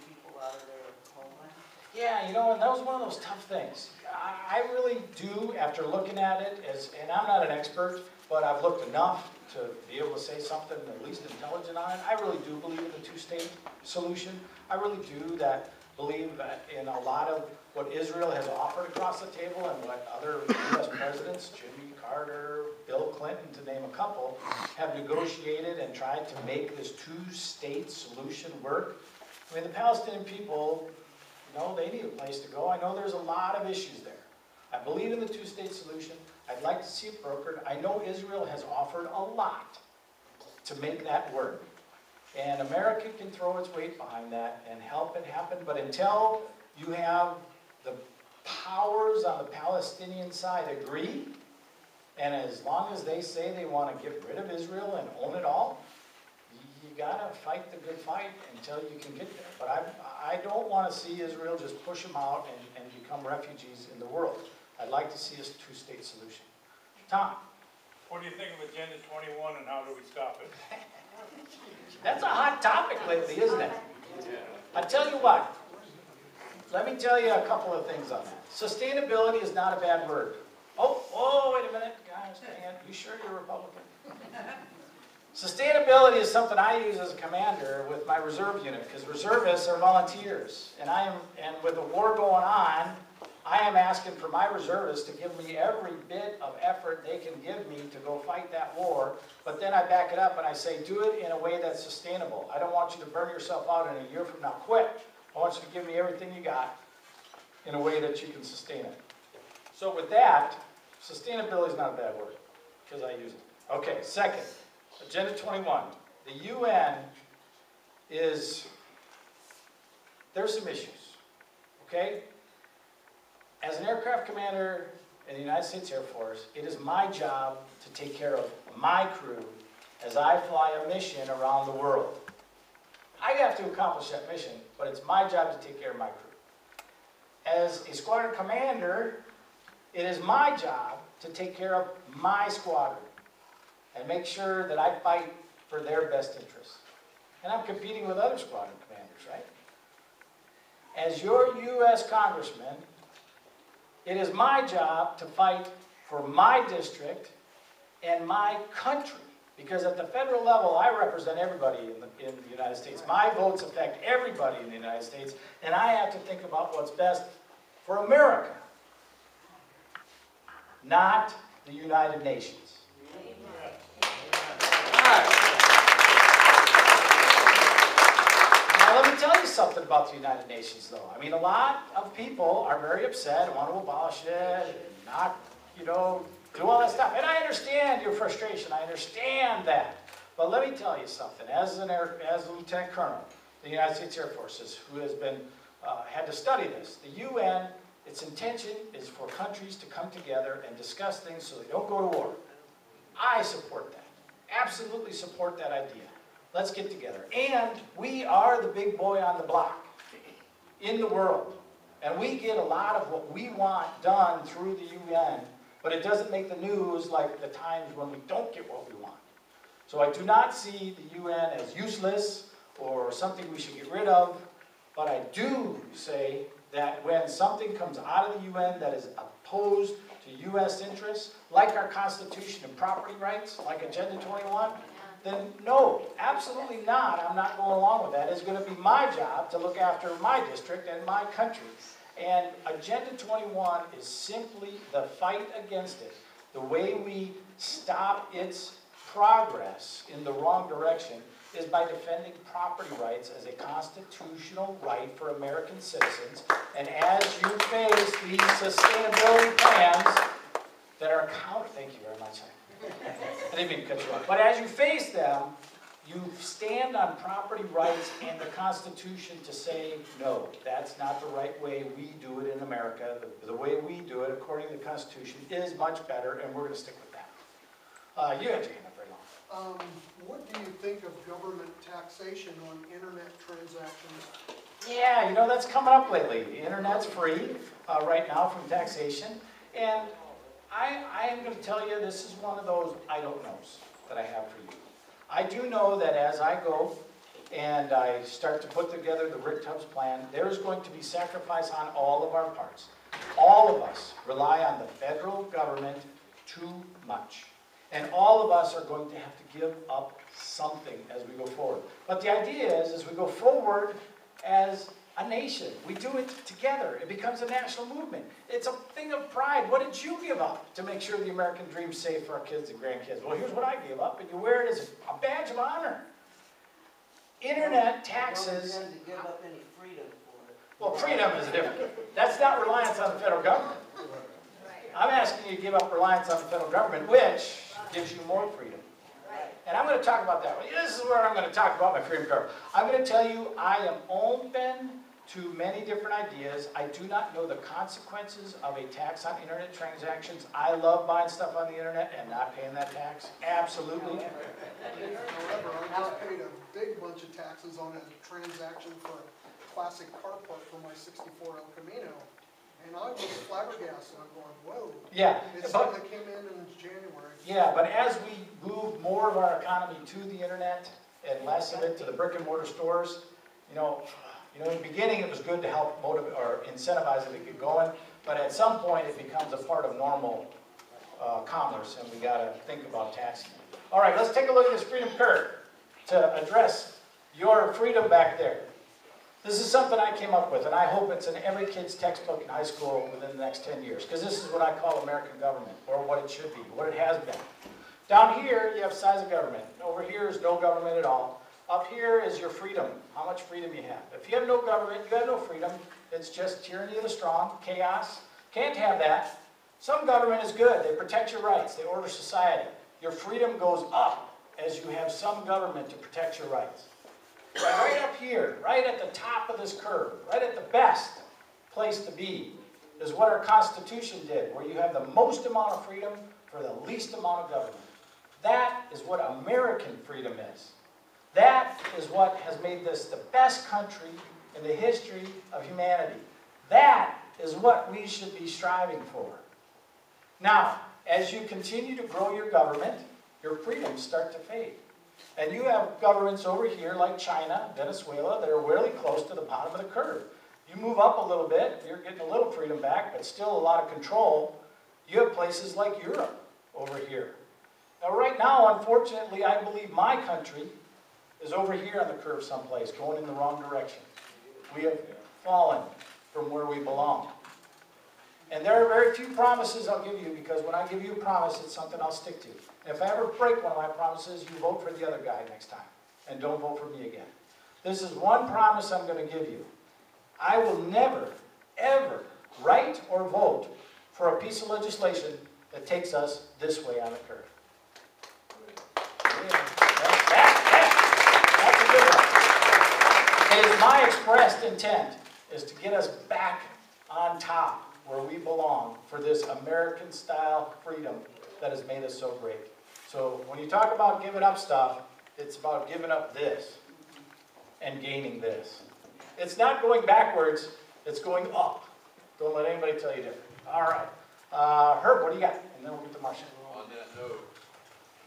people out of their homeland? Yeah, you know, and that was one of those tough things. I really do, after looking at it, and I'm not an expert, but I've looked enough to be able to say something at least intelligent on it. I really do believe in the two-state solution. I really do believe in a lot of what Israel has offered across the table and what other U.S. presidents, Jimmy Carter, Bill Clinton, to name a couple, have negotiated and tried to make this two-state solution work. I mean, the Palestinian people, they need a place to go. I know there's a lot of issues there. I believe in the two-state solution. I'd like to see it brokered. I know Israel has offered a lot to make that work. And America can throw its weight behind that and help it happen. But until you have the powers on the Palestinian side agree, and as long as they say they want to get rid of Israel and own it all, you got to fight the good fight until you can get there. But I don't want to see Israel just push them out and become refugees in the world. I'd like to see a two-state solution. Tom? What do you think of Agenda 21 and how do we stop it? That's a hot topic lately, isn't it? I tell you what, let me tell you a couple of things on that. Sustainability is not a bad word. Oh, wait a minute, guys, dang it. You sure you're a Republican? Sustainability is something I use as a commander with my reserve unit, because reservists are volunteers. And with the war going on, I am asking for my reservists to give me every bit of effort they can give me to go fight that war. But then I back it up and I say, do it in a way that's sustainable. I don't want you to burn yourself out in a year from now. Quit. I want you to give me everything you got in a way that you can sustain it. So with that, sustainability is not a bad word, because I use it. Okay, second, Agenda 21. The UN there's some issues, okay? As an aircraft commander in the United States Air Force, it is my job to take care of my crew as I fly a mission around the world. I have to accomplish that mission, but it's my job to take care of my crew. As a squadron commander, it is my job to take care of my squadron and make sure that I fight for their best interests. And I'm competing with other squadron commanders, right? As your U.S. Congressman, it is my job to fight for my district and my country, Because at the federal level, I represent everybody in the United States. My votes affect everybody in the United States, and I have to think about what's best for America, not the United Nations. Now, let me tell you something about the United Nations, though. I mean, a lot of people are very upset and want to abolish it, and not, you know, do all that stuff. And I understand your frustration. I understand that. But let me tell you something. As a Lieutenant Colonel, the United States Air Forces, who has been had to study this, the UN, its intention is for countries to come together and discuss things so they don't go to war. I support that. Absolutely support that idea. Let's get together. And we are the big boy on the block in the world. And we get a lot of what we want done through the UN, but it doesn't make the news like the times when we don't get what we want. So I do not see the UN as useless or something we should get rid of, but I do say that when something comes out of the UN that is opposed to U.S. interests, like our Constitution and property rights, like Agenda 21, then no, absolutely not. I'm not going along with that. It's going to be my job to look after my district and my country. And Agenda 21 is simply the fight against it. The way we stop its progress in the wrong direction is by defending property rights as a constitutional right for American citizens. And as you face these sustainability plans that are thank you very much. I didn't mean to cut you off. But as you face them, you stand on property rights and the Constitution to say, no, that's not the right way we do it in America. The way we do it, according to the Constitution, is much better, and we're going to stick with that. You had your hand up very long. What do you think of government taxation on internet transactions? Yeah, you know, that's coming up lately. The internet's free right now from taxation. And I am going to tell you, this is one of those I don't knows that I have for you. I do know that as I go and I start to put together the Rick Tubbs plan, there is going to be sacrifice on all of our parts. All of us rely on the federal government too much. And all of us are going to have to give up something as we go forward. But the idea is, as we go forward as a nation, we do it together. It becomes a national movement. It's a thing of pride. What did you give up to make sure the American dream's safe for our kids and grandkids? Well, here's what I gave up, and you wear it as a badge of honor. Internet taxes. You don't intend to give up any freedom for it. Well, freedom is different. That's not reliance on the federal government. I'm asking you to give up reliance on the federal government, which gives you more freedom. And I'm going to talk about that. This is where I'm going to talk about my freedom card. I'm going to tell you I am open to many different ideas. I do not know the consequences of a tax on internet transactions. I love buying stuff on the internet and not paying that tax. Absolutely. However, I just paid a big bunch of taxes on a transaction for a classic car part for my 64 El Camino. And I was flabbergasted. I'm going, whoa. Yeah. It suddenly came in January. Yeah, but as we move more of our economy to the internet and less of it to the brick and mortar stores, you know, in the beginning it was good to help motivate or incentivize it to get going, but at some point it becomes a part of normal commerce, and we got to think about taxing. All right, let's take a look at this freedom curve to address your freedom back there. This is something I came up with, and I hope it's in every kid's textbook in high school within the next 10 years, because this is what I call American government, or what it should be, what it has been. Down here, you have size of government. Over here is no government at all. Up here is your freedom, how much freedom you have. If you have no government, you have no freedom. It's just tyranny of the strong, chaos. Can't have that. Some government is good. They protect your rights. They order society. Your freedom goes up as you have some government to protect your rights. Right up here, right at the top of this curve, right at the best place to be, is what our Constitution did, where you have the most amount of freedom for the least amount of government. That is what American freedom is. That is what has made this the best country in the history of humanity. That is what we should be striving for. Now, as you continue to grow your government, your freedoms start to fade. And you have governments over here like China, Venezuela, that are really close to the bottom of the curve. You move up a little bit, you're getting a little freedom back, but still a lot of control. You have places like Europe over here. Now, right now, unfortunately, I believe my country is over here on the curve someplace, going in the wrong direction. We have fallen from where we belong. And there are very few promises I'll give you, because when I give you a promise, it's something I'll stick to. And if I ever break one of my promises, you vote for the other guy next time. And don't vote for me again. This is one promise I'm going to give you. I will never, ever write or vote for a piece of legislation that takes us this way on the curve. That's a good one. It is my expressed intent is to get us back on top where we belong for this American-style freedom that has made us so great. So when you talk about giving up stuff, it's about giving up this and gaining this. It's not going backwards, it's going up. Don't let anybody tell you different. All right. Herb, what do you got? And then we'll get to Marcia. On that note,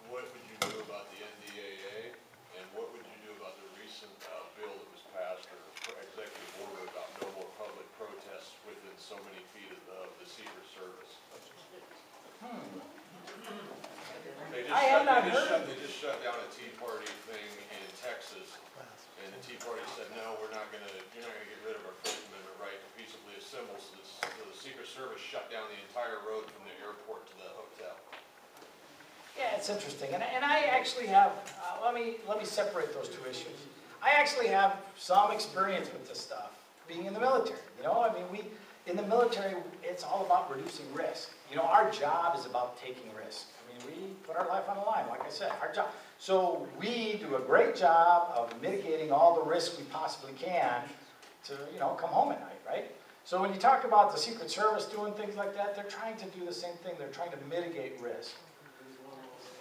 what would you do about the NDAA? And what would you do about the recent bill that was passed, or executive order about no more public protests within so many feet of the Secret Service? They just shut down a Tea Party thing in Texas, and the Tea Party said, no, you're not gonna get rid of our First Amendment right to peaceably assemble. So the Secret Service shut down the entire road from the airport to the hotel. Yeah, it's interesting, and I actually have. Let me separate those two issues. I actually have some experience with this stuff, being in the military. You know, I mean, in the military, it's all about reducing risk. You know, our job is about taking risk. I mean, we put our life on the line, like I said, our job. So we do a great job of mitigating all the risks we possibly can to, you know, come home at night, right? So when you talk about the Secret Service doing things like that, they're trying to do the same thing. They're trying to mitigate risk.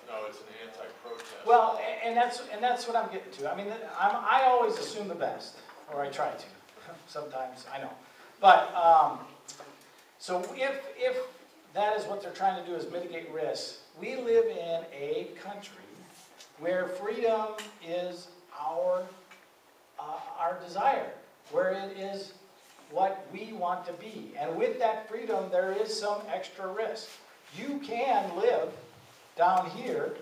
No, it's an anti-protest. Well, and that's what I'm getting to. I mean, I always assume the best, or I try to. Sometimes I know, but so if that is what they're trying to do, is mitigate risk. We live in a country where freedom is our desire, where it is what we want to be, and with that freedom, there is some extra risk. You can live down here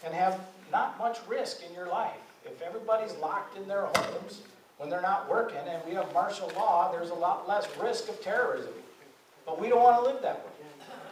and have not much risk in your life. If everybody's locked in their homes when they're not working and we have martial law, there's a lot less risk of terrorism. But we don't want to live that way.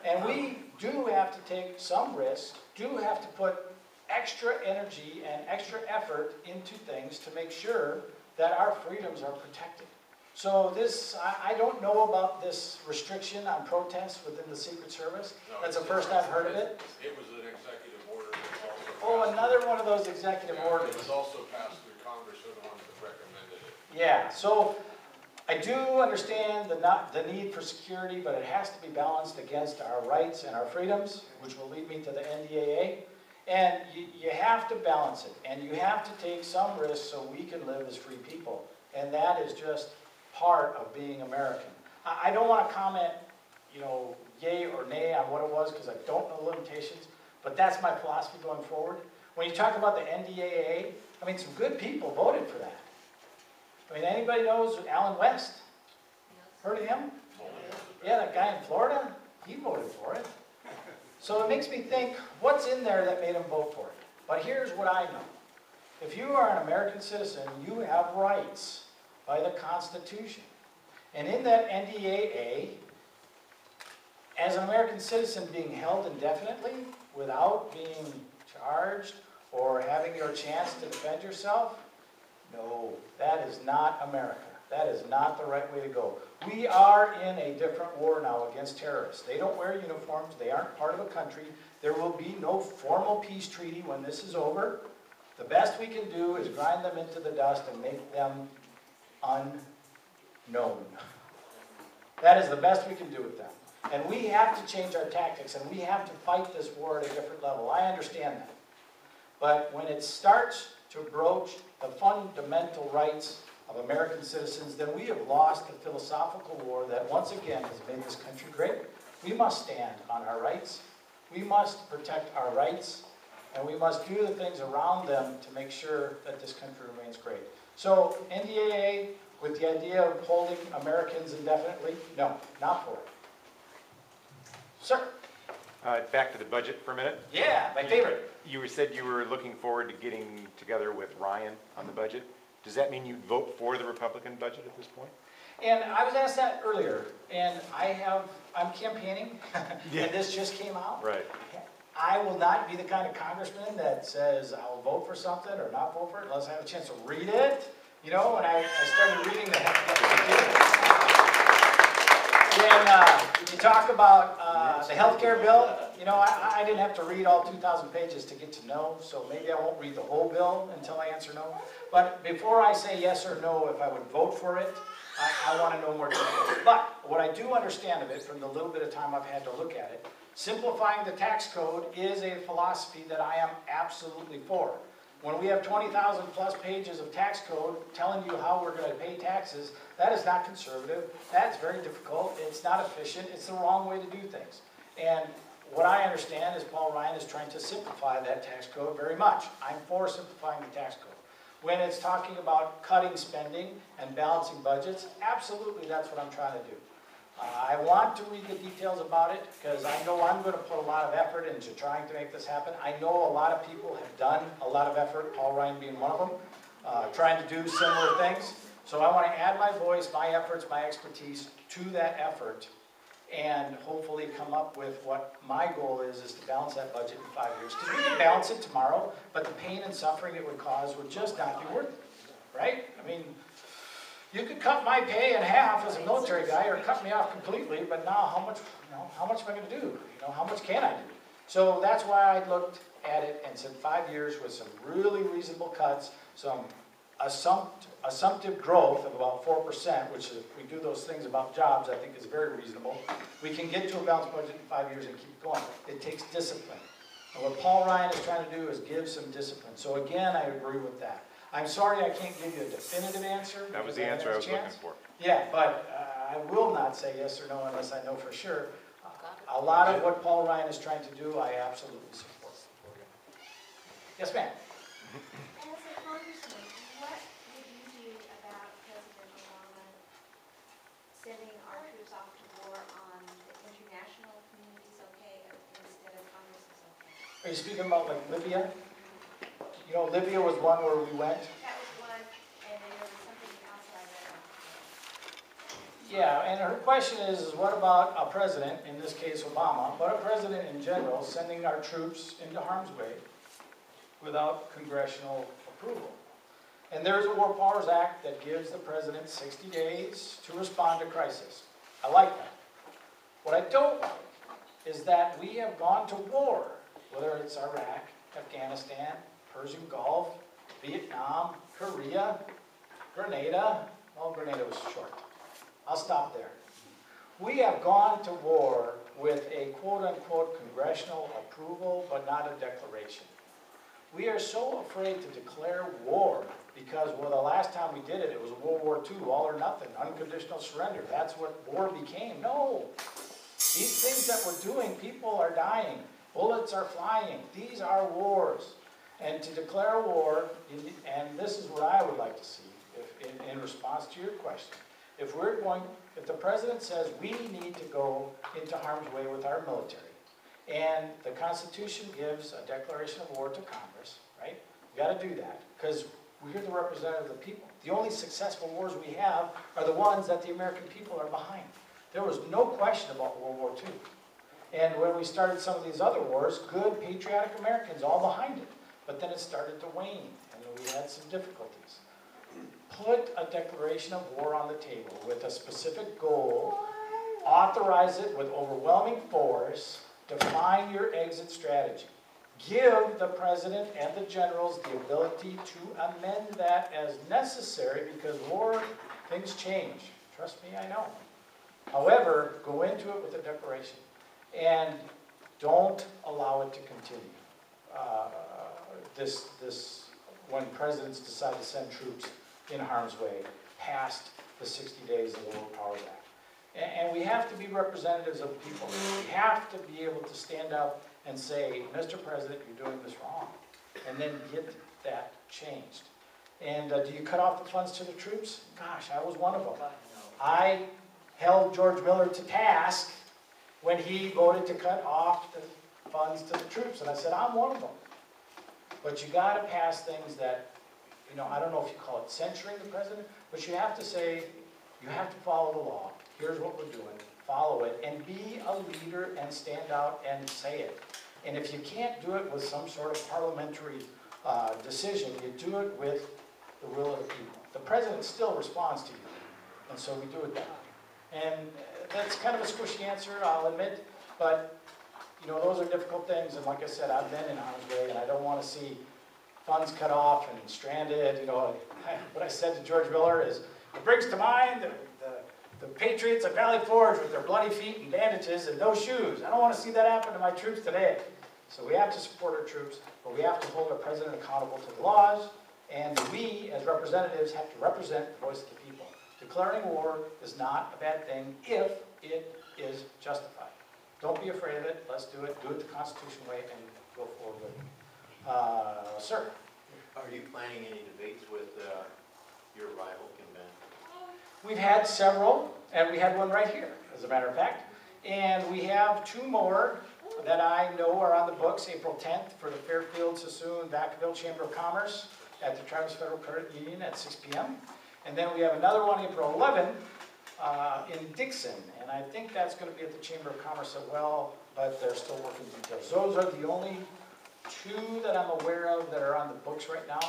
And we do have to take some risks, do have to put extra energy and extra effort into things to make sure that our freedoms are protected. So this, I don't know about this restriction on protests within the Secret Service. No, that's the first I've heard of it. It was an executive order that was also passed. Oh, another one of those executive orders. It was also passed through Congress, who are the ones that recommended it. Yeah, so I do understand the need for security, but it has to be balanced against our rights and our freedoms, which will lead me to the NDAA. And you have to balance it, and you have to take some risks so we can live as free people. And that is just part of being American. I don't want to comment, you know, yay or nay on what it was, because I don't know the limitations, but that's my philosophy going forward. When you talk about the NDAA, I mean, some good people voted for that. I mean, anybody knows Alan West? Heard of him? Yeah, that guy in Florida, he voted for it. So it makes me think, what's in there that made him vote for it? But here's what I know. If you are an American citizen, you have rights by the Constitution. And in that NDAA, as an American citizen being held indefinitely without being charged or having your chance to defend yourself, no, that is not America. That is not the right way to go. We are in a different war now against terrorists. They don't wear uniforms. They aren't part of a country. There will be no formal peace treaty when this is over. The best we can do is grind them into the dust and make them unknown. That is the best we can do with them. And we have to change our tactics, and we have to fight this war at a different level. I understand that. But when it starts to broach the fundamental rights of American citizens, then we have lost the philosophical war that once again has made this country great. We must stand on our rights. We must protect our rights, and we must do the things around them to make sure that this country remains great. So NDAA, with the idea of holding Americans indefinitely, no, not for it. Sir? Back to the budget for a minute. Yeah, my favorite. You said you were looking forward to getting together with Ryan on the budget. Does that mean you'd vote for the Republican budget at this point? And I was asked that earlier, and I'm campaigning, and this just came out. Right. I will not be the kind of congressman that says I'll vote for something or not vote for it unless I have a chance to read it. You know, when I started reading the you talk about the healthcare bill, you know, I didn't have to read all 2,000 pages to get to know, so maybe I won't read the whole bill until I answer no. But before I say yes or no, if I would vote for it, I want to know more details. But what I do understand of it from the little bit of time I've had to look at it, simplifying the tax code is a philosophy that I am absolutely for. When we have 20,000 plus pages of tax code telling you how we're going to pay taxes, that is not conservative. That's very difficult. It's not efficient. It's the wrong way to do things. And what I understand is Paul Ryan is trying to simplify that tax code very much. I'm for simplifying the tax code. When it's talking about cutting spending and balancing budgets, absolutely that's what I'm trying to do. I want to read the details about it because I know I'm going to put a lot of effort into trying to make this happen. I know a lot of people have done a lot of effort, Paul Ryan being one of them, trying to do similar things. So I want to add my voice, my efforts, my expertise to that effort and hopefully come up with what my goal is to balance that budget in 5 years. Because we can balance it tomorrow, but the pain and suffering it would cause would just not be worth it, right? I mean, you could cut my pay in half as a military guy or cut me off completely, but now how much am I going to do? You know, how much can I do? So that's why I looked at it and said 5 years with some really reasonable cuts, some assumptive growth of about 4%, which if we do those things about jobs, I think is very reasonable. We can get to a balanced budget in 5 years and keep going. It takes discipline. And what Paul Ryan is trying to do is give some discipline. So again, I agree with that. I'm sorry I can't give you a definitive answer. That was the answer I was looking for. Yeah, but I will not say yes or no unless I know for sure. A lot of what Paul Ryan is trying to do, I absolutely support. Yes, ma'am. As a congressman, what would you do about President Obama sending our troops off to war on the international community's okay instead of Congress's okay? Are you speaking about like Libya? You know, Libya was one where we went. That was one, and then there was something else I read on. Yeah, and her question is what about a president, in this case Obama, but a president in general, sending our troops into harm's way without congressional approval? And there's a War Powers Act that gives the president 60 days to respond to crisis. I like that. What I don't like is that we have gone to war, whether it's Iraq, Afghanistan, Persian Gulf, Vietnam, Korea, Grenada. Well, Grenada was short. I'll stop there. We have gone to war with a quote-unquote congressional approval, but not a declaration. We are so afraid to declare war because, well, the last time we did it, it was World War II, all or nothing, unconditional surrender. That's what war became. No. These things that we're doing, people are dying. Bullets are flying. These are wars. And to declare war, and this is what I would like to see in response to your question. If the president says we need to go into harm's way with our military, and the Constitution gives a declaration of war to Congress, right? We got to do that because we're the representative of the people. The only successful wars we have are the ones that the American people are behind. There was no question about World War II. And when we started some of these other wars, good, patriotic Americans all behind it. But then it started to wane, and we had some difficulties. Put a declaration of war on the table with a specific goal, authorize it with overwhelming force, define your exit strategy. Give the president and the generals the ability to amend that as necessary because war, things change. Trust me, I know. However, go into it with a declaration and don't allow it to continue. When presidents decide to send troops in harm's way past the 60 days of the War Powers Act. And we have to be representatives of people. We have to be able to stand up and say, Mr. President, you're doing this wrong. And then get that changed. And do you cut off the funds to the troops? Gosh, I was one of them. I held George Miller to task when he voted to cut off the funds to the troops. And I said, I'm one of them. But you gotta pass things that, you know, I don't know if you call it censuring the president, but you have to say, you have to follow the law. Here's what we're doing. Follow it and be a leader and stand out and say it. And if you can't do it with some sort of parliamentary decision, you do it with the will of the people. The president still responds to you, and so we do it that way. And that's kind of a squishy answer, I'll admit, but you know, those are difficult things, and like I said, I've been in harm's way, and I don't want to see funds cut off and stranded. You know, what I said to George Miller is, it brings to mind the Patriots at Valley Forge with their bloody feet and bandages and no shoes. I don't want to see that happen to my troops today. So we have to support our troops, but we have to hold our president accountable to the laws, and we, as representatives, have to represent the voice of the people. Declaring war is not a bad thing if it is justified. Don't be afraid of it. Let's do it. Do it the Constitution way and go forward with it. Sir? Are you planning any debates with your rival convention? We've had several, and we had one right here, as a matter of fact. And we have two more that I know are on the books, April 10th for the Fairfield, Sassoon, Vacaville Chamber of Commerce at the Travis Federal Credit Union at 6 p.m. And then we have another one April 11th in Dixon, and I think that's going to be at the Chamber of Commerce as well, but they're still working details. Those are the only two that I'm aware of that are on the books right now.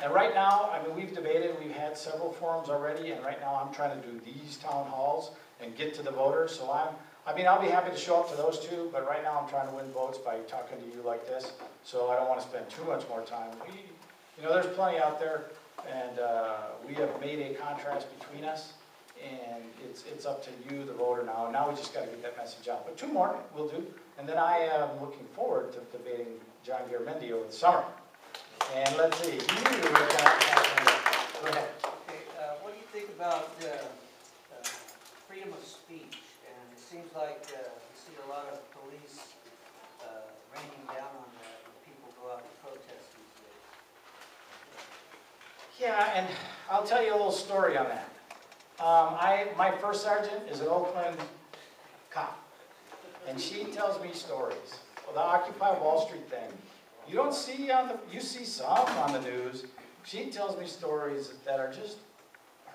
And right now, I mean, we've debated, we've had several forums already, and right now I'm trying to do these town halls and get to the voters. So I mean, I'll be happy to show up to those two, but right now I'm trying to win votes by talking to you like this. So I don't want to spend too much more time. You know, there's plenty out there, and we have made a contrast between us, and it's up to you, the voter, now. And now we just got to get that message out. But two more will do, and then I am looking forward to debating John Garamendi over the summer. And let's see, go ahead. Okay, what do you think about freedom of speech? And it seems like you see a lot of police raining down on that when people go out to protest these days. Yeah, and I'll tell you a little story on that. My first sergeant is an Oakland cop, and she tells me stories. Well, the Occupy Wall Street thing, you don't see you see some on the news. She tells me stories that are just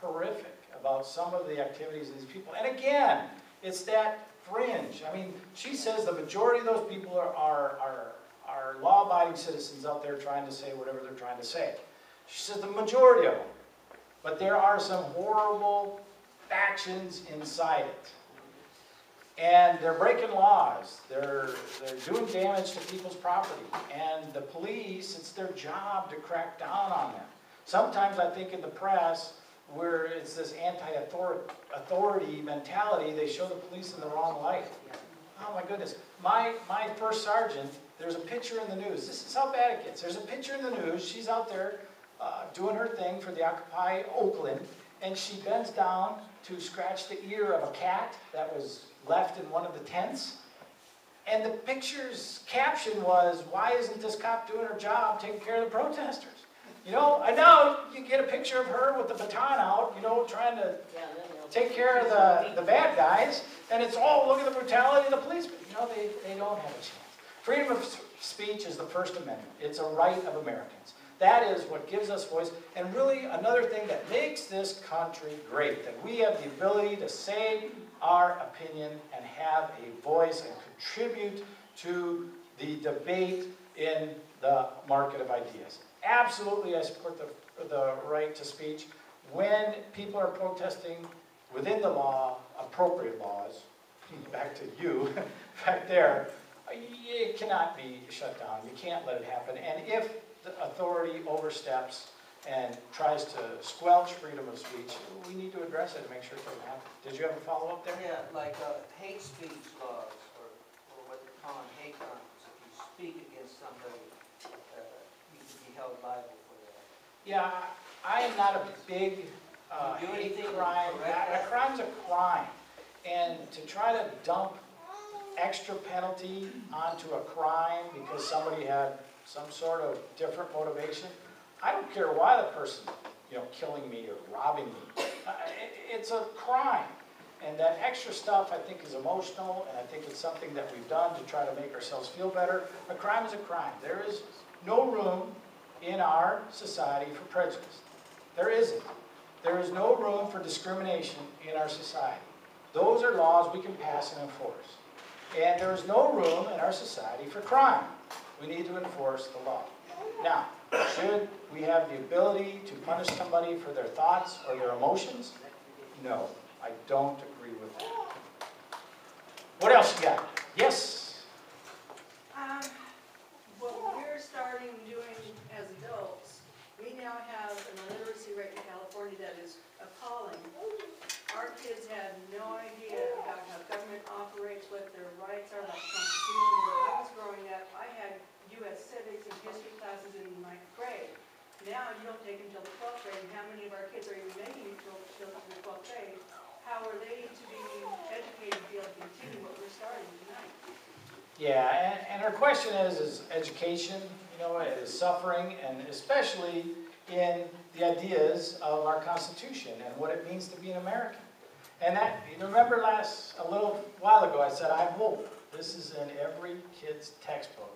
horrific about some of the activities of these people. And again, it's that fringe. I mean, she says the majority of those people are law-abiding citizens out there trying to say whatever they're trying to say. She says the majority of them. But there are some horrible factions inside it. And they're breaking laws. They're doing damage to people's property. And the police, it's their job to crack down on them. Sometimes I think in the press, where it's this anti-authority mentality, they show the police in the wrong light. Oh my goodness. My first sergeant, there's a picture in the news. This is how bad it gets. There's a picture in the news. She's out there doing her thing for the Occupy Oakland, and she bends down to scratch the ear of a cat that was left in one of the tents. And the picture's caption was, "Why isn't this cop doing her job taking care of the protesters?" You know, I know you get a picture of her with the baton out, you know, trying to take care of the bad guys, and it's all, look at the brutality of the police. But, you know, they don't have a chance. Freedom of speech is the First Amendment. It's a right of Americans. That is what gives us voice, and really another thing that makes this country great, that we have the ability to say our opinion and have a voice and contribute to the debate in the market of ideas. Absolutely, I support the right to speech. When people are protesting within the law, appropriate laws, back to you, back there, it cannot be shut down. You can't let it happen. And if the authority oversteps and tries to squelch freedom of speech, we need to address it and make sure it doesn't happen. Did you have a follow-up there? Yeah, like hate speech laws, or what they call hate crimes. If you speak against somebody, you can be held liable for that. Yeah, I am not a big hate crime. A crime's a crime. And to try to dump extra penalty onto a crime because somebody had some sort of different motivation, I don't care why the person, you know, killing me or robbing me. It's a crime. And that extra stuff, I think, is emotional, and I think it's something that we've done to try to make ourselves feel better. A crime is a crime. There is no room in our society for prejudice. There isn't. There is no room for discrimination in our society. Those are laws we can pass and enforce. And there is no room in our society for crime. We need to enforce the law. Now, should we have the ability to punish somebody for their thoughts or their emotions? No, I don't agree with that. What else you got? Yes? What we're starting doing as adults, we now have an illiteracy rate in California that is appalling. Our kids have no idea about how government operates, what their rights are, about the Constitution. When I was growing up, I had U.S. civics and history classes in ninth grade. Now you don't take them till the 12th grade, and how many of our kids are even making it till the 12th grade? How are they to be educated to be able to continue what we're starting tonight? Yeah, and our question is education, is suffering, and especially in the ideas of our Constitution and what it means to be an American. And that, remember a little while ago, I said, I hope this is in every kid's textbook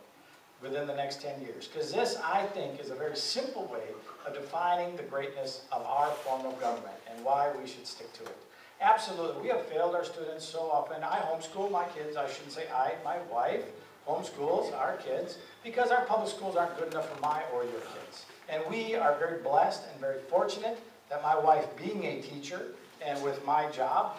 within the next 10 years. Because this, I think, is a very simple way of defining the greatness of our form of government and why we should stick to it. Absolutely, we have failed our students so often. I homeschool my kids, I shouldn't say I, my wife homeschools our kids because our public schools aren't good enough for my or your kids. And we are very blessed and very fortunate that my wife being a teacher and with my job,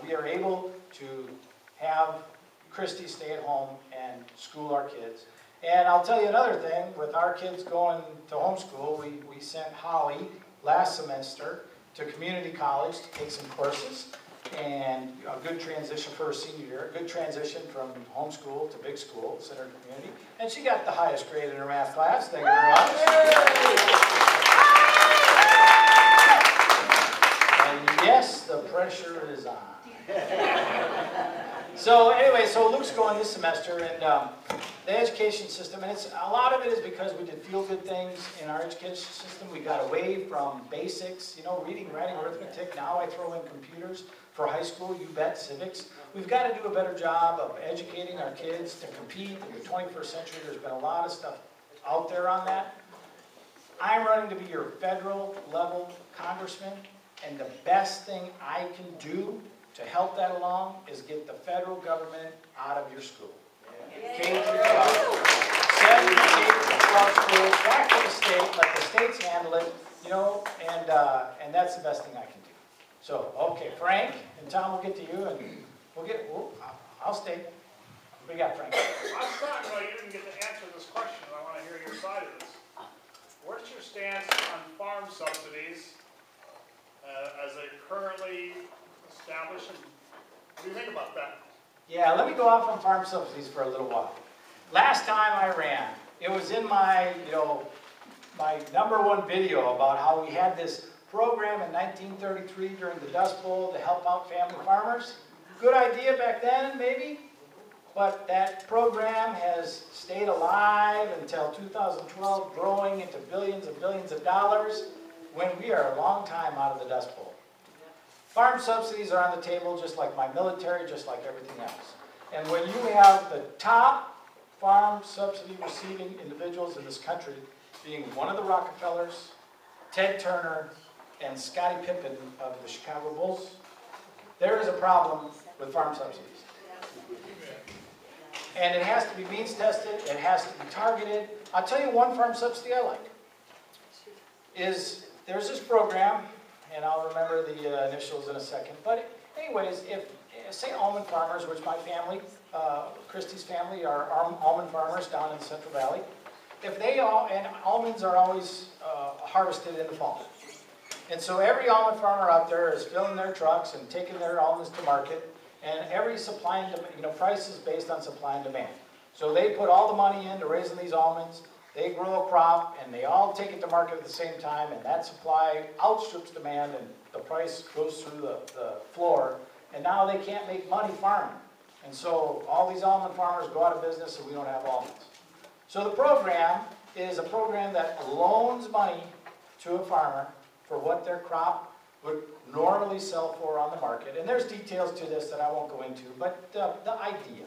we are able to have Christy stay at home and school our kids. And I'll tell you another thing, with our kids going to homeschool, we sent Holly last semester to community college to take some courses, and a good transition for her senior year, a good transition from homeschool to big school, center community, and she got the highest grade in her math class. Thank you very much. And yes, the pressure is on. So anyway, so Luke's going this semester, and the education system, and a lot of it is because we did feel-good things in our education system. We got away from basics, reading, writing, arithmetic. Now I throw in computers for high school, you bet, civics. We've got to do a better job of educating our kids to compete in the 21st century. There's been a lot of stuff out there on that. I'm running to be your federal level congressman, and the best thing I can do to help that along is get the federal government out of your school. K through 12. Send the K through 12 schools back to the state, let the states handle it, and that's the best thing I can do. So, okay, Frank and Tom, we'll get to you, and I'll stay. What do you got, Frank? I'm stunned why you didn't get to answer this question. I want to hear your side of this. What's your stance on farm subsidies as they currently established? What do you think about that? Yeah, let me go off on farm subsidies for a little while. Last time I ran, it was in my, my #1 video about how we had this program in 1933 during the Dust Bowl to help out family farmers. Good idea back then, maybe, but that program has stayed alive until 2012, growing into billions and billions of dollars when we are a long time out of the Dust Bowl. Farm subsidies are on the table just like my military, just like everything else. And when you have the top farm subsidy receiving individuals in this country being one of the Rockefellers, Ted Turner, and Scottie Pippen of the Chicago Bulls, there is a problem with farm subsidies. And it has to be means tested, it has to be targeted. I'll tell you one farm subsidy I like. There's this program, and I'll remember the initials in a second. But anyways, if, say almond farmers, which my family, Christy's family, are almond farmers down in the Central Valley. If they all, and almonds are always harvested in the fall. And so every almond farmer out there is filling their trucks and taking their almonds to market. And every supply and demand, price is based on supply and demand. So they put all the money into raising these almonds. They grow a crop, and they all take it to market at the same time, and that supply outstrips demand, and the price goes through the floor, and now they can't make money farming. And so all these almond farmers go out of business, and we don't have almonds. So the program is a program that loans money to a farmer for what their crop would normally sell for on the market. And there's details to this that I won't go into, but the idea.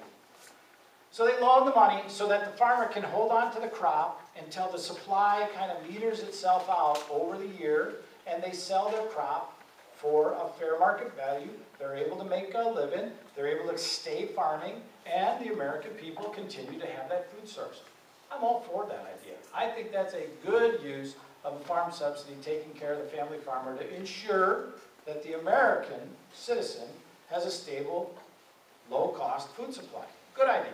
So they loan the money so that the farmer can hold on to the crop until the supply kind of meters itself out over the year, and they sell their crop for a fair market value. They're able to make a living, they're able to stay farming, and the American people continue to have that food source. I'm all for that idea. I think that's a good use of a farm subsidy, taking care of the family farmer to ensure that the American citizen has a stable, low-cost food supply. Good idea.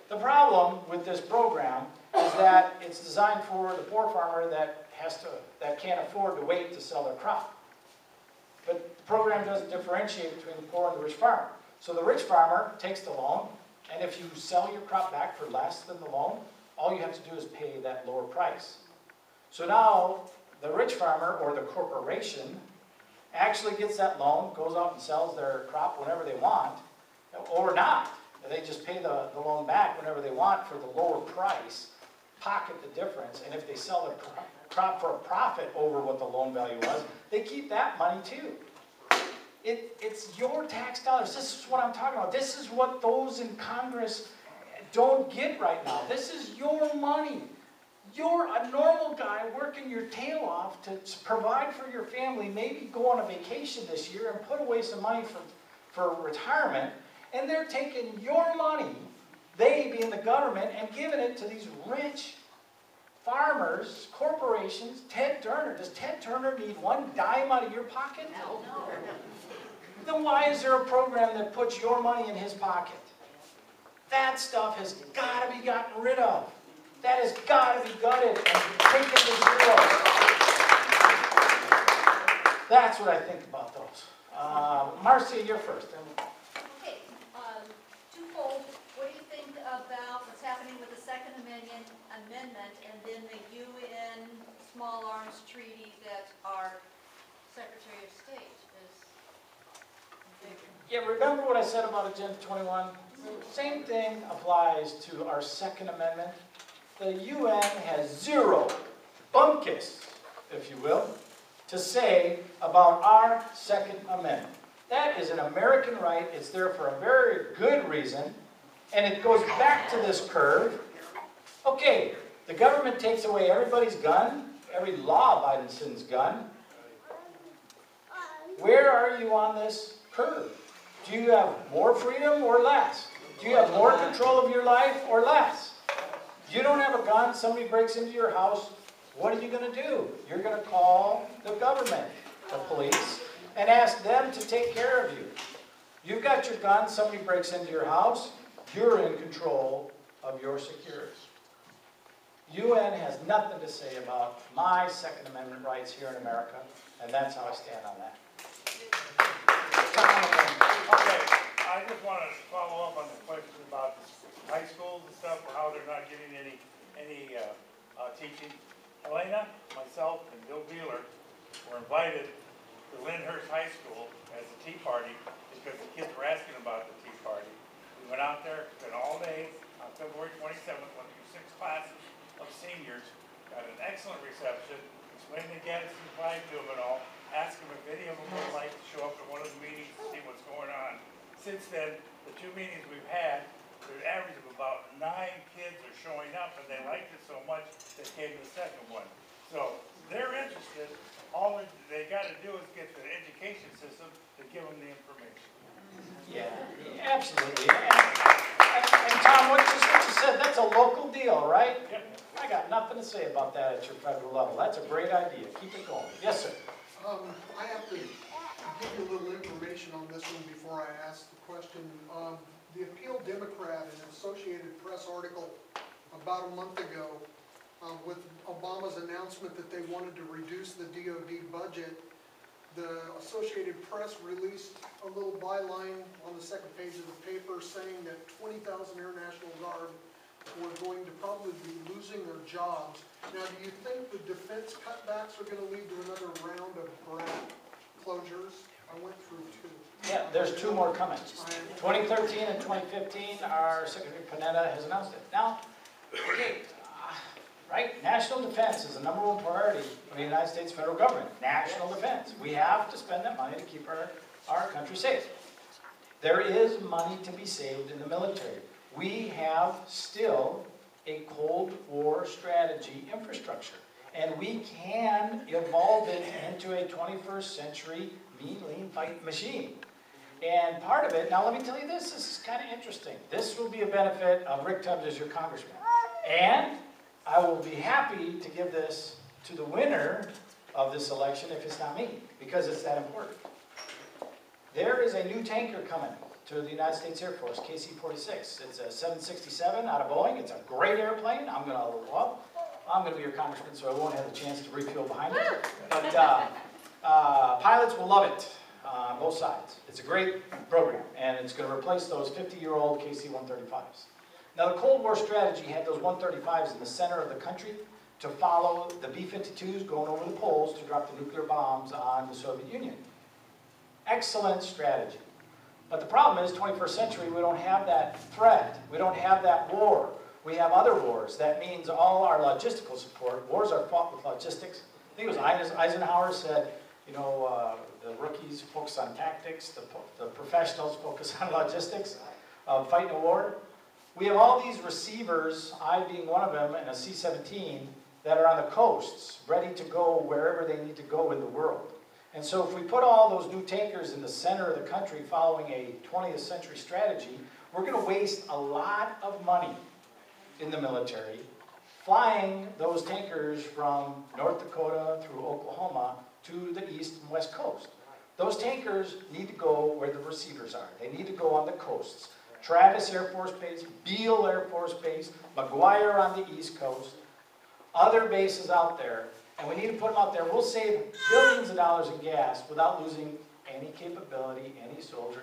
The problem with this program is that it's designed for the poor farmer that can't afford to wait to sell their crop. But the program doesn't differentiate between the poor and the rich farmer. So the rich farmer takes the loan, and if you sell your crop back for less than the loan, all you have to do is pay that lower price. So now the rich farmer or the corporation actually gets that loan, goes out and sells their crop whenever they want, or not. They just pay the loan back whenever they want for the lower price, pocket the difference, and if they sell their crop for a profit over what the loan value was, they keep that money too. It's your tax dollars. This is what I'm talking about. This is what those in Congress don't get right now. This is your money. You're a normal guy working your tail off to provide for your family, maybe go on a vacation this year and put away some money for retirement, and they're taking your money, they being the government, and giving it to these rich farmers, corporations. Ted Turner, does Ted Turner need one dime out of your pocket? No. Then why is there a program that puts your money in his pocket? That stuff has got to be gotten rid of. That has got to be gutted and taken to zero. That's what I think about those. Marcia, you're first. Okay, twofold. What do you think about what's happening with the Second Amendment and then the UN Small Arms Treaty that our Secretary of State is in favor of? Yeah, remember what I said about Agenda 21? Same thing applies to our Second Amendment. The UN has zero, bunkus, if you will, to say about our Second Amendment. That is an American right. It's there for a very good reason. And it goes back to this curve. Okay, the government takes away everybody's gun, every law-abiding citizen's gun. Where are you on this curve? Do you have more freedom or less? Do you have more control of your life or less? You don't have a gun, somebody breaks into your house, what are you going to do? You're going to call the government, the police, and ask them to take care of you. You've got your gun, somebody breaks into your house, you're in control of your security. UN has nothing to say about my Second Amendment rights here in America, and that's how I stand on that. Okay, I just want to follow up on the question about the high schools and stuff, or how they're not getting any teaching. Helena, myself, and Bill Beeler were invited to Lyndhurst High School as a tea party because the kids were asking about the tea party. We went out there, spent all day on February 27th, went through 6 classes of seniors, got an excellent reception, explained the Gadsden flag to them and all, asked them if any of them would like to show up to one of the meetings to see what's going on. Since then, the 2 meetings we've had, there's an average of about 9 kids are showing up, and they liked it so much they came to the second one. So they're interested. All they got to do is get the education system to give them the information. Yeah, absolutely. And Tom, what you said, that's a local deal, right? Yep. I got nothing to say about that at your federal level. That's a great idea. Keep it going. Yes, sir. I have to give you a little information on this one before I ask the question. The Appeal Democrat, an Associated Press article about a month ago, with Obama's announcement that they wanted to reduce the DoD budget, the Associated Press released a little byline on the second page of the paper saying that 20,000 Air National Guard were going to probably be losing their jobs. Now, do you think the defense cutbacks are going to lead to another round of branch closures? I went through 2. Yeah, there's 2 more coming. 2013 and 2015, our Secretary Panetta has announced it. Now, okay, right? National defense is the #1 priority of the United States federal government. National defense. We have to spend that money to keep our country safe. There is money to be saved in the military. We have still a Cold War strategy infrastructure, and we can evolve it into a 21st century mean, lean fight machine. And part of it, now let me tell you this is kind of interesting. This will be a benefit of Rick Tubbs as your congressman. And I will be happy to give this to the winner of this election if it's not me, because it's that important. There is a new tanker coming to the United States Air Force, KC-46. It's a 767 out of Boeing. It's a great airplane. I'm going to be your congressman, so I won't have the chance to refuel behind it. But pilots will love it on both sides. It's a great program, and it's going to replace those 50-year-old KC-135s. Now, the Cold War strategy had those 135s in the center of the country to follow the B-52s going over the poles to drop the nuclear bombs on the Soviet Union. Excellent strategy. But the problem is, 21st century, we don't have that threat. We don't have that war. We have other wars. That means all our logistical support. Wars are fought with logistics. I think it was Eisenhower said, you know, the rookies focus on tactics, the professionals focus on logistics of fighting a war. We have all these receivers, I being one of them, and a C-17, that are on the coasts, ready to go wherever they need to go in the world. And so if we put all those new tankers in the center of the country following a 20th century strategy, we're going to waste a lot of money in the military flying those tankers from North Dakota through Oklahoma to the east and west coast. Those tankers need to go where the receivers are. They need to go on the coasts. Travis Air Force Base, Beale Air Force Base, McGuire on the east coast, other bases out there, and we need to put them out there. We'll save billions of dollars in gas without losing any capability, any soldier.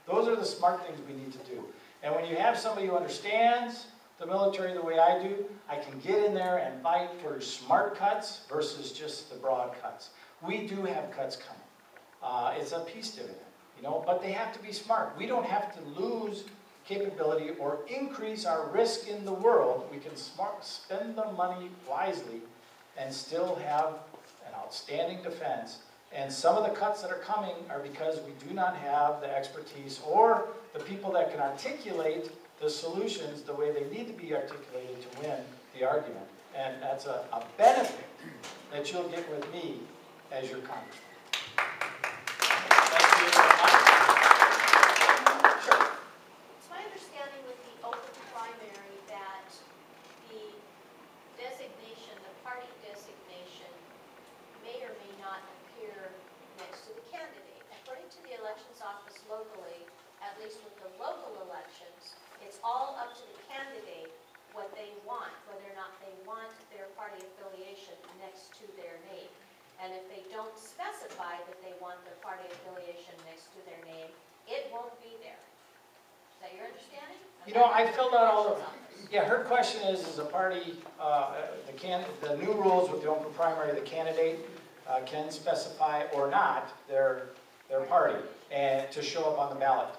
Those are the smart things we need to do. And when you have somebody who understands the military the way I do, I can get in there and fight for smart cuts versus just the broad cuts. We do have cuts coming. It's a peace dividend, you know, but they have to be smart. We don't have to lose capability or increase our risk in the world. We can spend the money wisely and still have an outstanding defense. And some of the cuts that are coming are because we do not have the expertise or the people that can articulate the solutions the way they need to be articulated to win the argument. And that's a benefit that you'll get with me as your congressman. Thank you very much. Sure. It's my understanding with the open primary that the designation, the party designation, may or may not appear next to the candidate. According to the elections office locally, at least with the local elections, it's all up to the candidate what they want, whether or not they want their party affiliation next to their name. And if they don't specify that they want their party affiliation next to their name, it won't be there. Is that your understanding? You know, I filled out all of, yeah, her question is a party, the new rules with the open primary, the candidate can specify or not their party and to show up on the ballot.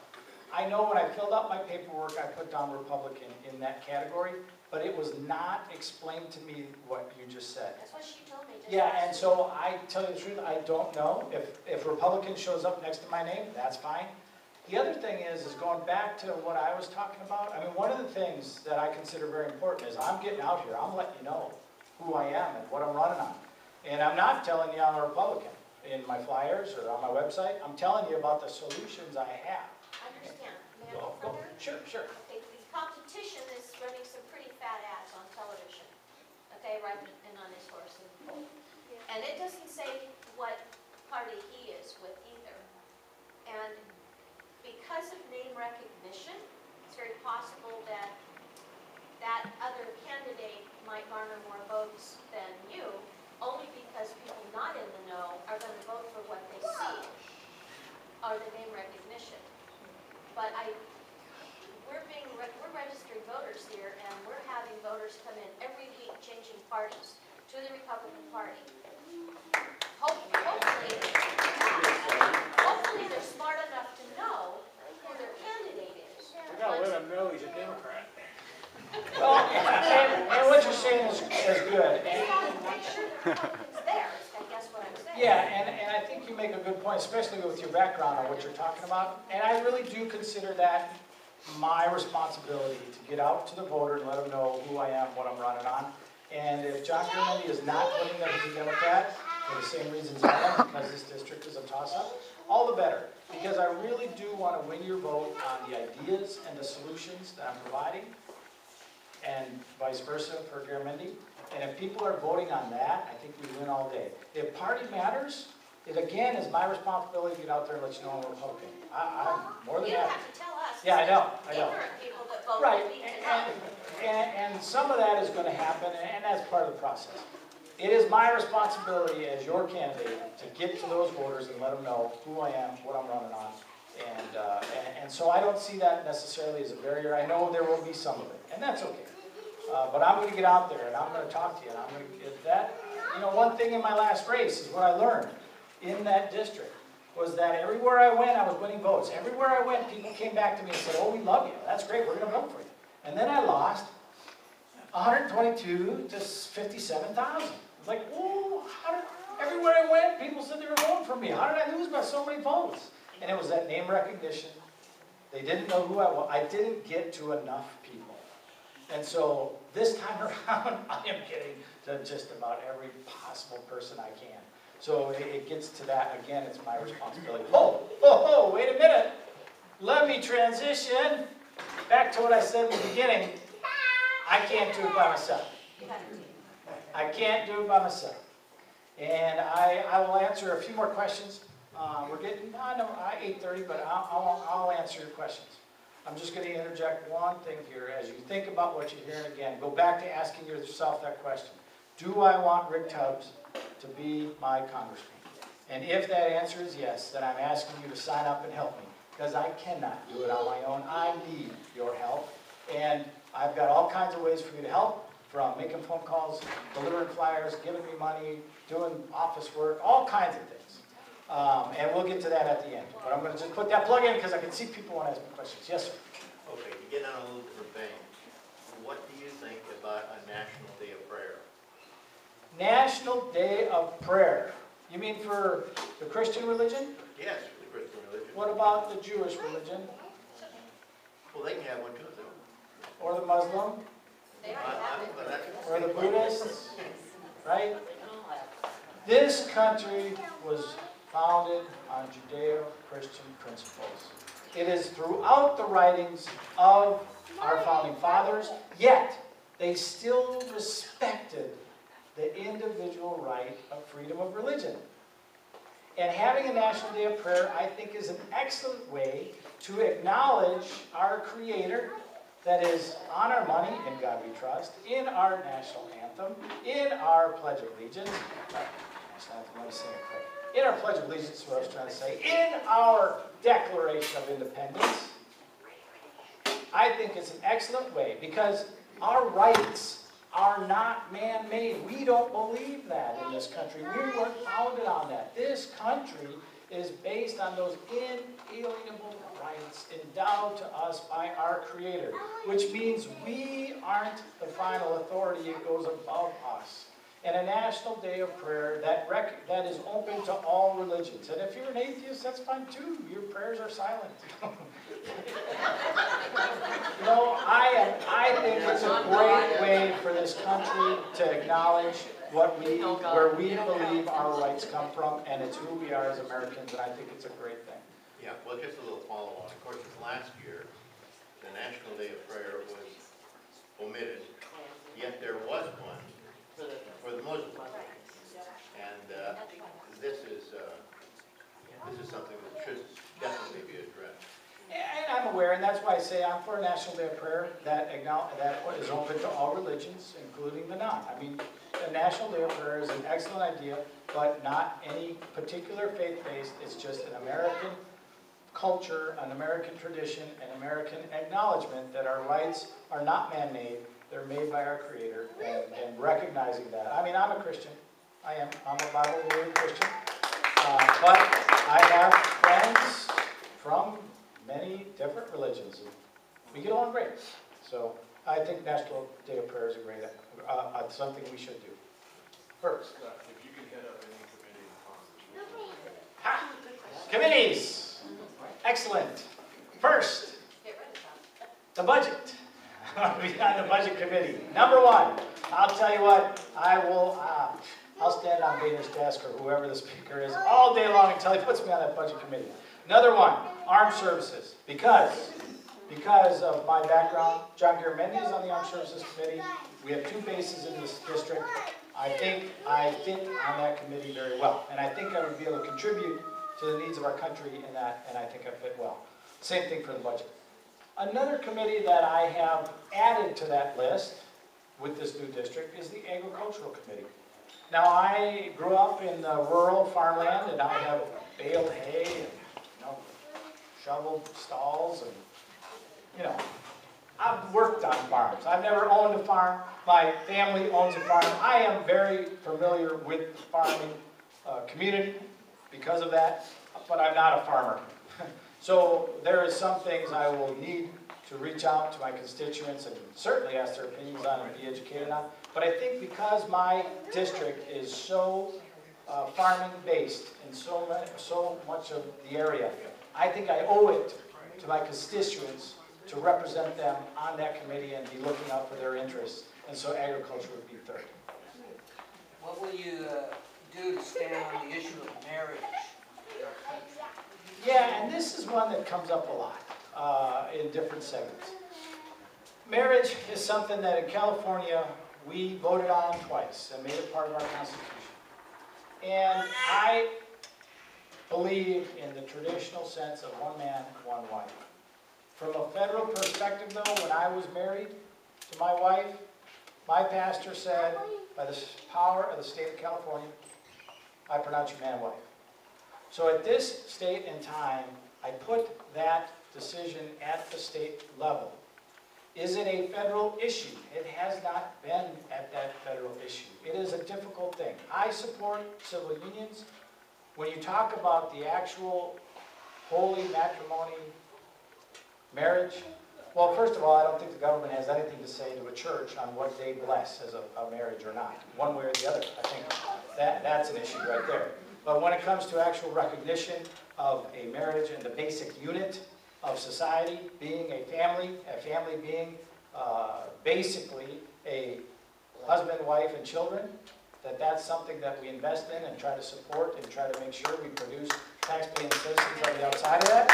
I know when I filled out my paperwork, I put down Republican in that category, but it was not explained to me what you just said. That's what she told me. Yeah, and so I tell you the truth, I don't know. If Republican shows up next to my name, that's fine. The other thing is going back to what I was talking about. I mean, one of the things that I consider very important is I'm getting out here. I'm letting you know who I am and what I'm running on. And I'm not telling you I'm a Republican in my flyers or on my website. I'm telling you about the solutions I have. I understand. May I go further? Sure, sure. Okay, the competition is running some pretty fat ads on television. Okay, right in on his horse and bull. And it doesn't say what party he is with either. And because of name recognition, it's very possible that that other candidate might garner more votes than you, only because people not in the know are going to vote for what they see, or the name recognition. But we're registering voters here, and we're having voters come in every week changing parties to the Republican Party. Hopefully they're smart enough to know who their candidate is. We gotta let him know he's a Democrat. Well, and what you're saying is good. They want to make sure the Republicans there, I guess what I'm saying. Yeah, and I think you make a good point, especially with your background on what you're talking about. And I really do consider that my responsibility to get out to the voter and let them know who I am, what I'm running on. And if John Germendi is not putting up as a Democrat, for the same reasons I am, because this district is a toss-up, all the better. Because I really do want to win your vote on the ideas and the solutions that I'm providing, and vice versa for Germendi. And if people are voting on that, I think we win all day. If party matters, it again is my responsibility to get out there and let you know I'm a Republican. I'm more than You don't happy. have to tell us. Yeah, I know. Ignorant people that vote Right, that need to know. and some of that is going to happen, and that's part of the process. It is my responsibility as your candidate to get to those voters and let them know who I am, what I'm running on. And so I don't see that necessarily as a barrier. I know there will be some of it, and that's okay. But I'm going to get out there, and I'm going to talk to you, and I'm going to get that. You know, one thing in my last race is what I learned in that district was that everywhere I went, I was winning votes. Everywhere I went, people came back to me and said, oh, we love you. That's great. We're going to vote for you. And then I lost 122 to 57,000. It's like, oh, everywhere I went, people said they were voting for me. How did I lose by so many votes? And it was that name recognition. They didn't know who I was. I didn't get to enough people. And so this time around, I am getting to just about every possible person I can. So it gets to that. Again, it's my responsibility. Oh, wait a minute. Let me transition back to what I said in the beginning. I can't do it by myself. I can't do it by myself. And I will answer a few more questions. We're getting, I know, 8:30, but I'll answer your questions. I'm just going to interject one thing here. As you think about what you're hearing again, go back to asking yourself that question. Do I want Rick Tubbs to be my congressman? And if that answer is yes, then I'm asking you to sign up and help me, because I cannot do it on my own. I need your help. And I've got all kinds of ways for you to help, from making phone calls, delivering flyers, giving me money, doing office work, all kinds of things. And we'll get to that at the end. But I'm going to just put that plug in because I can see people want to ask me questions. Yes, sir. Okay, to get on a little different vein, what do you think about a National Day of Prayer? National Day of Prayer. You mean for the Christian religion? Yes, for the Christian religion. What about the Jewish religion? Well, they can have one too, though. Or the Muslim? Or the Buddhists? Right? This country was founded on Judeo-Christian principles. It is throughout the writings of our founding fathers, yet they still respected the individual right of freedom of religion. And having a National Day of Prayer, I think, is an excellent way to acknowledge our Creator, that is on our money, in God we trust, in our national anthem, in our Pledge of Allegiance. National anthem, let me sing it quick. In our Pledge of Allegiance is what I was trying to say. In our Declaration of Independence. I think it's an excellent way, because our rights are not man-made. We don't believe that in this country. We weren't founded on that. This country is based on those inalienable rights endowed to us by our Creator, which means we aren't the final authority. It goes above us. And a National Day of Prayer that is open to all religions. And if you're an atheist, that's fine too. Your prayers are silent. You know, I think it's a great way for this country to acknowledge where we believe our rights come from, and it's who we are as Americans, and I think it's a great thing. Yeah, well, just a little follow-on. Of course, last year, the National Day of Prayer was omitted, yet there was one for the Muslims. And this is something that should definitely be addressed. And I'm aware, and that's why I say I'm for a National Day of Prayer that is open to all religions, including the non. I mean, a National Day of Prayer is an excellent idea, but not any particular faith-based. It's just an American culture, an American tradition, an American acknowledgement that our rights are not man-made. They're made by our Creator, and recognizing that. I mean, I'm a Christian. I am. I'm a Bible-believing Christian. But I have friends from many different religions. We get along great. So I think National Day of Prayer is a great, something we should do. First. If you can head up any committee in Congress. Ha! Committees. Excellent. First, the budget. We got the budget committee. Number one, I'll tell you what, I'll stand on Boehner's desk or whoever the speaker is all day long until he puts me on that budget committee. Another one, armed services. Because of my background, John Garamendi is on the armed services committee. We have 2 bases in this district. I think I fit on that committee very well. And I think I would be able to contribute to the needs of our country in that, and I think I fit well. Same thing for the budget. Another committee that I have added to that list with this new district is the agricultural committee. Now, I grew up in the rural farmland, and I have baled hay and shoveled stalls, and I've worked on farms. I've never owned a farm. My family owns a farm. I am very familiar with the farming community because of that, but I'm not a farmer. So there is some things I will need to reach out to my constituents and certainly ask their opinions on and be educated on. But I think because my district is so farming based in so much of the area, I think I owe it to my constituents to represent them on that committee and be looking out for their interests. And so agriculture would be third. What will you do to stand on the issue of marriage in our country? Yeah, and this is one that comes up a lot in different segments. Marriage is something that in California we voted on twice and made it part of our Constitution. And I believe in the traditional sense of one man, one wife. From a federal perspective, though, when I was married to my wife, my pastor said, by the power of the state of California, I pronounce you man and wife. So at this state and time, I put that decision at the state level. Is it a federal issue? It has not been at that federal issue. It is a difficult thing. I support civil unions. When you talk about the actual holy matrimony, marriage, well, first of all, I don't think the government has anything to say to a church on what they bless as a marriage or not, one way or the other. I think that's an issue right there. But when it comes to actual recognition of a marriage and the basic unit of society being a family being basically a husband, wife, and children, that's something that we invest in and try to support and try to make sure we produce tax-paying citizens on the outside of that.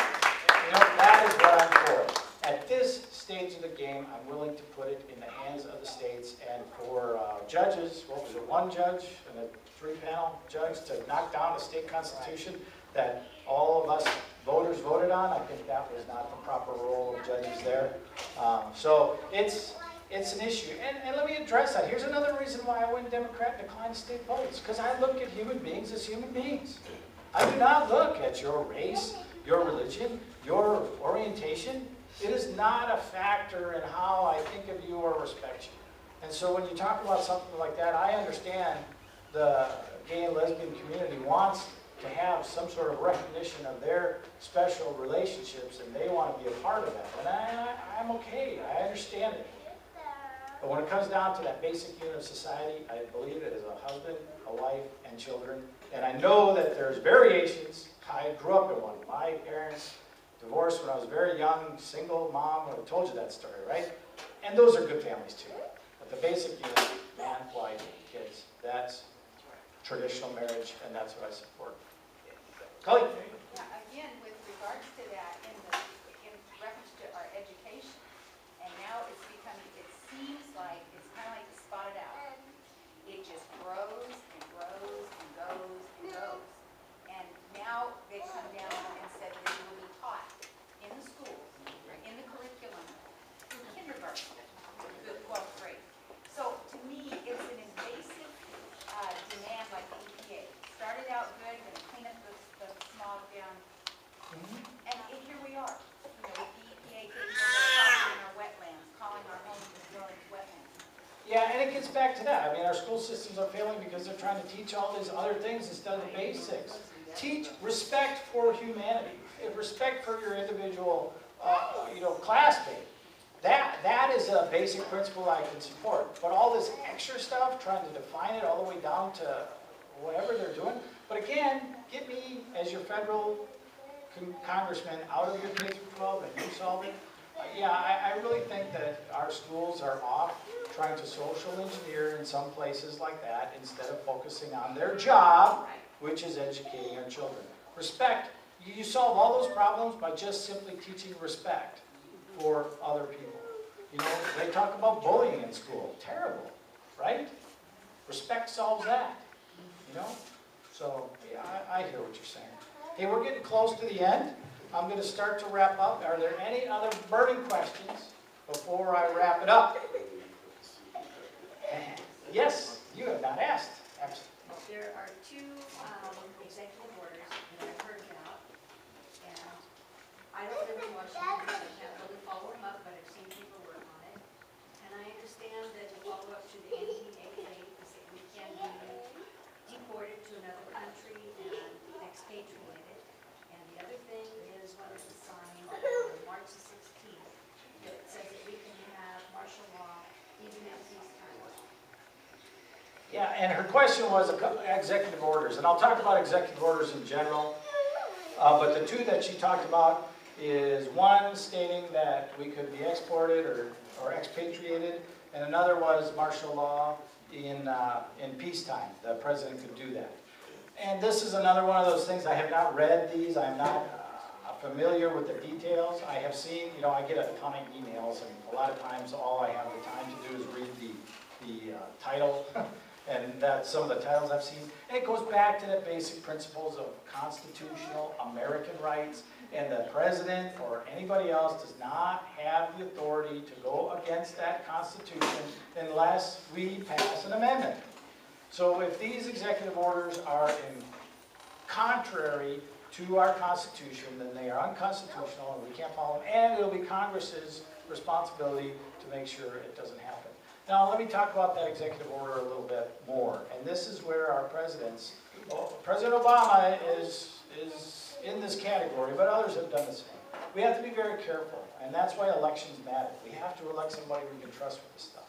That is what I'm for. At this stage of the game, I'm willing to put it in the hands of the states and for judges, what was it, one judge and a 3-panel judge to knock down a state constitution that all of us voters voted on. I think that was not the proper role of judges there. So it's an issue. And let me address that. Here's another reason why I went Democrat and declined state votes. Because I look at human beings as human beings. I do not look at your race, your religion, your orientation. It is not a factor in how I think of you or respect you. And so when you talk about something like that, I understand the gay and lesbian community wants to have some sort of recognition of their special relationships, and they want to be a part of that. And I'm okay. I understand it. But when it comes down to that basic unit of society, I believe it is a husband, a wife, and children. And I know that there's variations. I grew up in one. My parents divorced when I was very young, single mom. I told you that story, right? And those are good families too. But the basic unit, man, wife, kids, that's traditional marriage, and that's what I support. Cully? Yeah, again, with regards to that, in reference to our education, and now it's becoming, it seems like, it's kind of like the spotted owl. It just grows and grows and goes and goes. And now they've come down and said that it will be taught in the schools, in the curriculum, through kindergarten, through the 12th grade. So to me, it's an invasive demand like the EPA. Started out good, going to clean up the smog down, and here we are. With the EPA taking over in our wetlands, calling our homes as village wetlands. Yeah, and it gets back to that. I mean, our school systems are failing because they're trying to teach all these other things instead of the basics. Teach respect for humanity, respect for your individual, classmate. That is a basic principle I can support. But all this extra stuff, trying to define it all the way down to whatever they're doing. But again, get me, as your federal congressman, out of your K-12 and you solve it. Yeah, I really think that our schools are off trying to social engineer in some places like that instead of focusing on their job, which is educating our children. Respect, you solve all those problems by just simply teaching respect for other people. You know, they talk about bullying in school. Terrible, right? Respect solves that, you know? So, yeah, I hear what you're saying. Hey, we're getting close to the end. I'm going to start to wrap up. Are there any other burning questions before I wrap it up? Yes, you have not asked. Absolutely. There are two executive orders that I've heard about, and I don't live in Washington, so I can't really follow them up, but I've seen people work on it. And I understand that the follow-up to the NDAA is that we can be deported to another country and expatriated. And the other thing is one that was signed on March the 16th that says that we can have martial law even at peacetime. Yeah, and her question was executive orders, and I'll talk about executive orders in general, but the two that she talked about is one stating that we could be exported or expatriated, and another was martial law in peacetime. The president could do that. And this is another one of those things, I have not read these, I'm not familiar with the details. I have seen, you know, I get a ton of emails, and a lot of times all I have the time to do is read the title. And that's some of the titles I've seen. And it goes back to the basic principles of constitutional American rights. And the president or anybody else does not have the authority to go against that Constitution unless we pass an amendment. So if these executive orders are in contrary to our Constitution, then they are unconstitutional and we can't follow them. And it'll be Congress's responsibility to make sure it doesn't happen. Now, let me talk about that executive order a little bit more. And this is where our presidents, well, President Obama is in this category, but others have done the same. We have to be very careful, and that's why elections matter. We have to elect somebody we can trust with this stuff.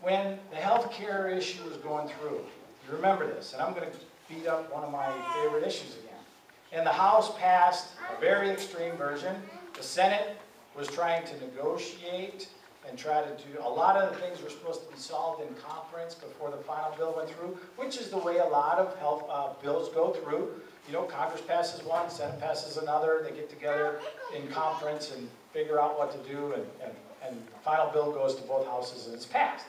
When the health care issue was going through, you remember this, and I'm going to beat up one of my favorite issues again. And the House passed a very extreme version. The Senate was trying to negotiate and try to do, a lot of the things were supposed to be solved in conference before the final bill went through, which is the way a lot of health bills go through. You know, Congress passes one, Senate passes another, they get together in conference and figure out what to do, and the final bill goes to both houses and it's passed.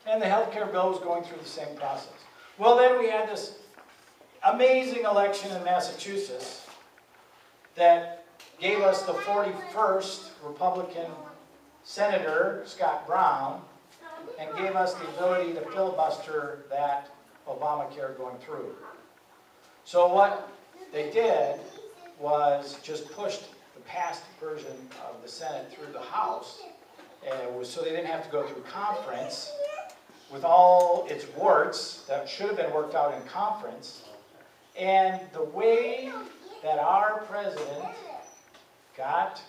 And the health care bill was going through the same process. Well, then we had this amazing election in Massachusetts that gave us the 41st Republican Senator Scott Brown, and gave us the ability to filibuster that Obamacare going through. So what they did was just pushed the passed version of the Senate through the House, so they didn't have to go through conference with all its warts that should have been worked out in conference. And the way that our president got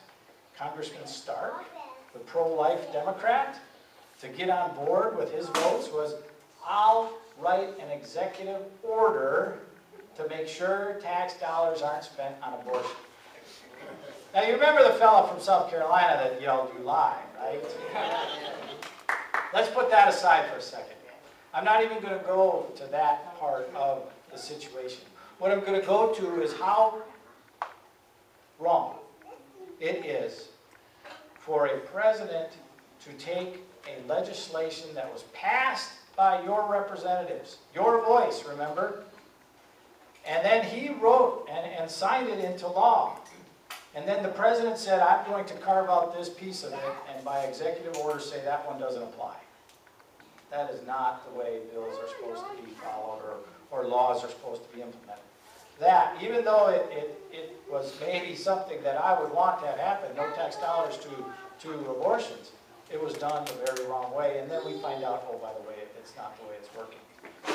Congressman Stark, the pro-life Democrat, to get on board with his votes was, I'll write an executive order to make sure tax dollars aren't spent on abortion. Now you remember the fellow from South Carolina that yelled, "You lie," right? Let's put that aside for a second. I'm not even going to go to that part of the situation. What I'm going to go to is how wrong it is for a president to take a legislation that was passed by your representatives, your voice, remember? And then he wrote and signed it into law. And then the president said, I'm going to carve out this piece of it, and by executive order say that one doesn't apply. That is not the way bills are supposed to be followed or laws are supposed to be implemented. That, even though it was maybe something that I would want to have happen, no tax dollars to abortions, it was done the very wrong way. And then we find out, oh, by the way, it's not the way it's working.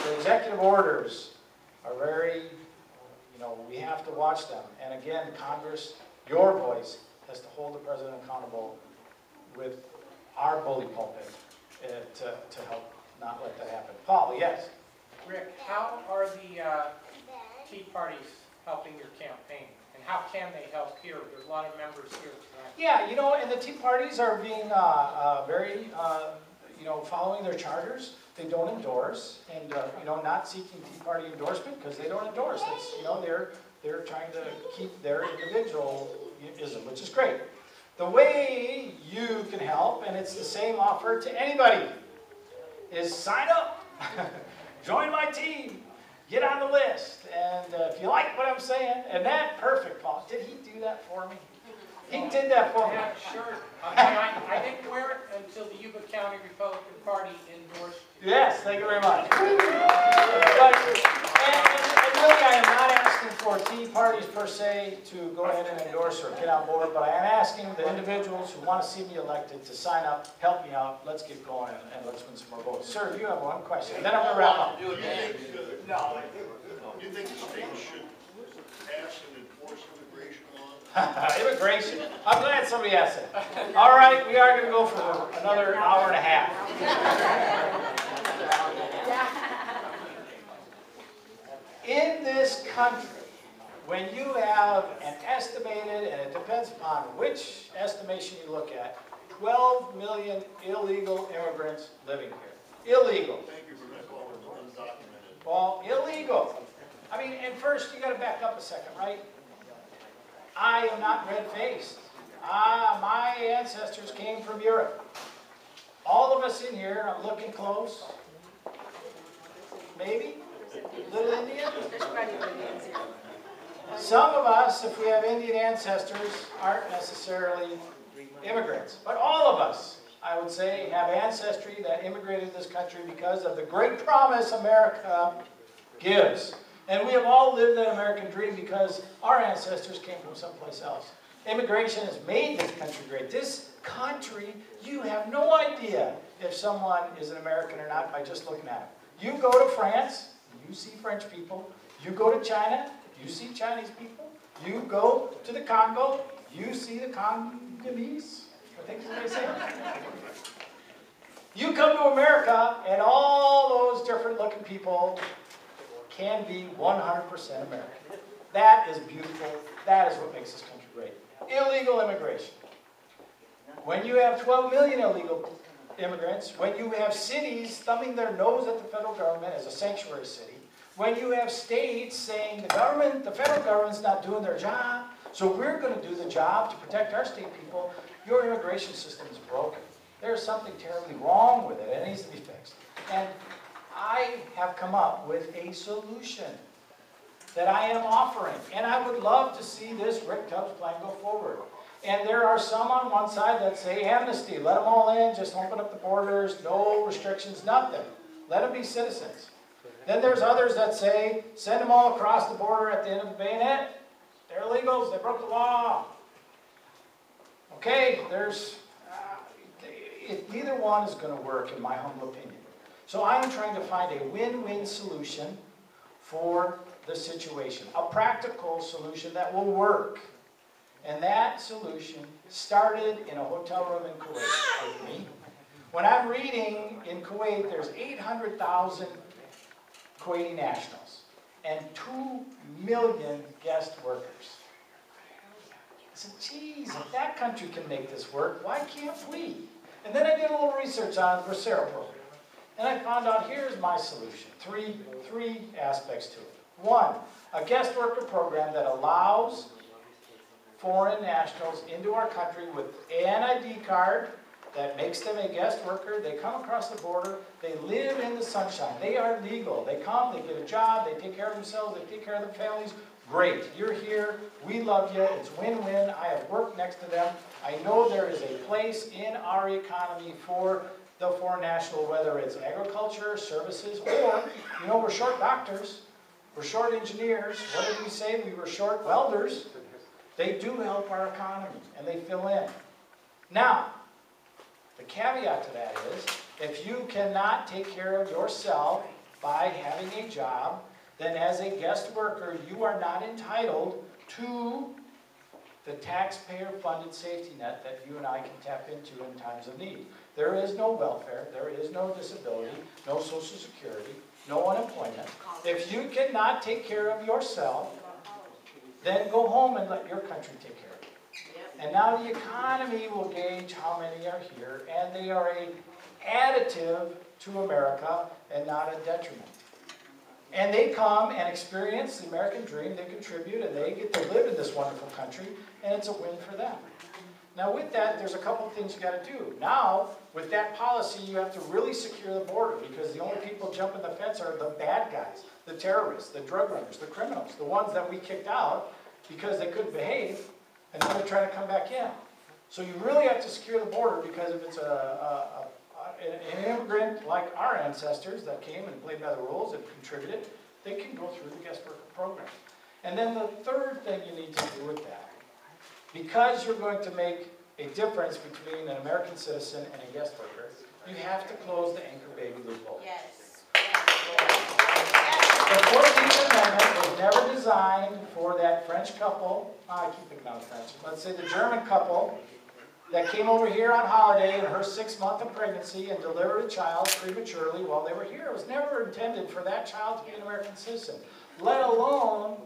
The executive orders are very, we have to watch them. And again, Congress, your voice, has to hold the president accountable with our bully pulpit to help not let that happen. Paul, yes? Rick, how are the Tea Parties helping your campaign? And how can they help here? There's a lot of members here tonight. Yeah, you know, and the Tea Parties are being very, you know, following their charters. They don't endorse, and you know, not seeking Tea Party endorsement because they don't endorse. That's, you know, they're trying to keep their individualism, which is great. The way you can help, and it's the same offer to anybody, is sign up, join my team, get on the list, and if you like what I'm saying, and that, perfect, Paul. Did he do that for me? He did that for me. Yeah, sure. I didn't wear it until the Yuba County Republican Party endorsed you. Yes, thank you very much. But, and really, I am not asking for Tea Parties per se to go ahead and endorse or get on board, but I am asking the individuals who want to see me elected to sign up, help me out, let's get going, and let's win some more votes. Sir, you have one question, then I'm going to wrap up. Do you think the state should pass and enforce immigration law? Immigration. I'm glad somebody asked that. All right, we are going to go for another hour and a half. In this country, when you have an estimated, and it depends upon which estimation you look at, 12 million illegal immigrants living here. Illegal. Thank you for that call, undocumented. Well, illegal. I mean, and first you got to back up a second, right? I am not red-faced. My ancestors came from Europe. All of us in here, I'm looking close. Maybe? Little Indian? Some of us, if we have Indian ancestors, aren't necessarily immigrants. But all of us, I would say, have ancestry that immigrated to this country because of the great promise America gives. And we have all lived that American dream because our ancestors came from someplace else. Immigration has made this country great. This country, you have no idea if someone is an American or not by just looking at them. You go to France, you see French people. You go to China, you see Chinese people. You go to the Congo, you see the Congolese. I think that's what they say. You come to America, and all those different looking people can be 100% American. That is beautiful. That is what makes this country great. Illegal immigration. When you have 12 million illegal immigrants, when you have cities thumbing their nose at the federal government as a sanctuary city, when you have states saying the federal government's not doing their job, so we're going to do the job to protect our state people, your immigration system is broken. There's something terribly wrong with it. It needs to be fixed. And I have come up with a solution that I am offering. And I would love to see this Rick Tubbs plan go forward. And there are some on one side that say amnesty, let them all in, just open up the borders, no restrictions, nothing. Let them be citizens. Then there's others that say, send them all across the border at the end of the bayonet. They're illegals, they broke the law. Okay, neither one is going to work in my humble opinion. So I'm trying to find a win-win solution for the situation, a practical solution that will work. And that solution started in a hotel room in Kuwait with me. When I'm reading in Kuwait, there's 800,000 Kuwaiti nationals and 2 million guest workers. I said, geez, if that country can make this work, why can't we? And then I did a little research on the Bracero program. And I found out here's my solution. Three aspects to it. One, a guest worker program that allows foreign nationals into our country with an ID card that makes them a guest worker. They come across the border. They live in the sunshine. They are legal. They come, they get a job, they take care of themselves, they take care of their families. Great. You're here. We love you. It's win-win. I have worked next to them. I know there is a place in our economy for the foreign national, whether it's agriculture, services, or, you know, we're short doctors. We're short engineers. What did we say? We were short welders. They do help our economy, and they fill in. Now, the caveat to that is, if you cannot take care of yourself by having a job, then as a guest worker, you are not entitled to the taxpayer-funded safety net that you and I can tap into in times of need. There is no welfare, there is no disability, no social security, no unemployment. If you cannot take care of yourself, then go home and let your country take care of you. And now the economy will gauge how many are here, and they are an additive to America and not a detriment. And they come and experience the American dream, they contribute, and they get to live in this wonderful country, and it's a win for them. Now with that, there's a couple things you got to do. Now, with that policy, you have to really secure the border, because the only people jumping the fence are the bad guys, the terrorists, the drug runners, the criminals, the ones that we kicked out because they couldn't behave, and now they're trying to come back in. So you really have to secure the border, because if it's an immigrant like our ancestors that came and played by the rules and contributed, they can go through the guest worker program. And then the third thing you need to do with that, because you're going to make a difference between an American citizen and a guest worker, you have to close the anchor baby loophole. Yes. The 14th Amendment was never designed for that French couple, I keep picking on French, let's say the German couple that came over here on holiday in her 6th month of pregnancy and delivered a child prematurely while they were here. It was never intended for that child to be an American citizen, let alone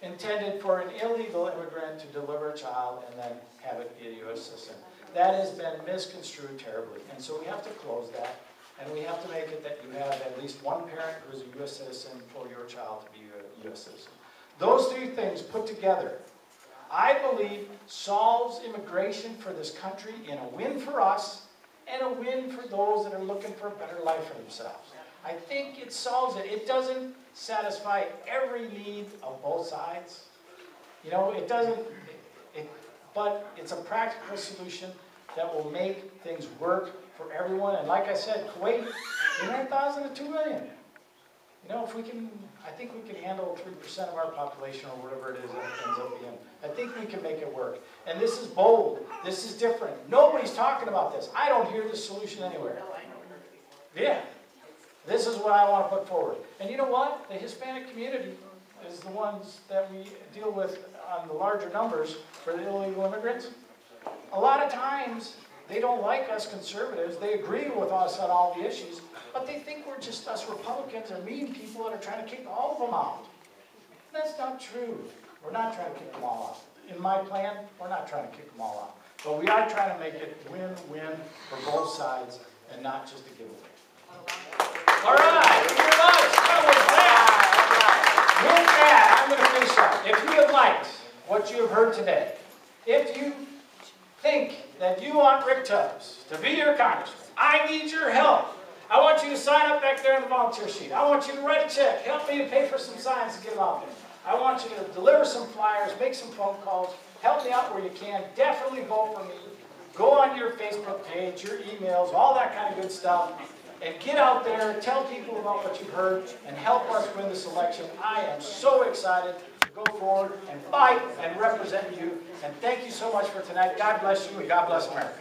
intended for an illegal immigrant to deliver a child and then have it be a U.S. citizen. That has been misconstrued terribly, and so we have to close that, and we have to make it that you have at least one parent who is a U.S. citizen for your child to be a U.S. citizen. Those three things put together, I believe, solves immigration for this country in a win for us and a win for those that are looking for a better life for themselves. I think it solves it. It doesn't satisfy every need of both sides. You know, it doesn't, but it's a practical solution that will make things work for everyone. And like I said, Kuwait, 800,000 to 2 million. You know, if we can, I think we can handle 3% of our population or whatever it is that it ends up being. I think we can make it work. And this is bold. This is different. Nobody's talking about this. I don't hear this solution anywhere. Yeah. This is what I want to put forward. And you know what? The Hispanic community is the ones that we deal with on the larger numbers for the illegal immigrants. A lot of times, they don't like us conservatives. They agree with us on all the issues, but they think we're just us Republicans or mean people that are trying to kick all of them out. That's not true. We're not trying to kick them all out. In my plan, we're not trying to kick them all out. But we are trying to make it win-win for both sides and not just a giveaway. All right, thank you very much. With that, I'm going to finish up. If you have liked what you have heard today, if you think that you want Rick Tubbs to be your congressman, I need your help. I want you to sign up back there on the volunteer sheet. I want you to write a check. Help me to pay for some signs to get them out there. I want you to deliver some flyers, make some phone calls. Help me out where you can. Definitely vote for me. Go on your Facebook page, your emails, all that kind of good stuff. And get out there, tell people about what you've heard, and help us win this election. I am so excited to go forward and fight and represent you. And thank you so much for tonight. God bless you, and God bless America.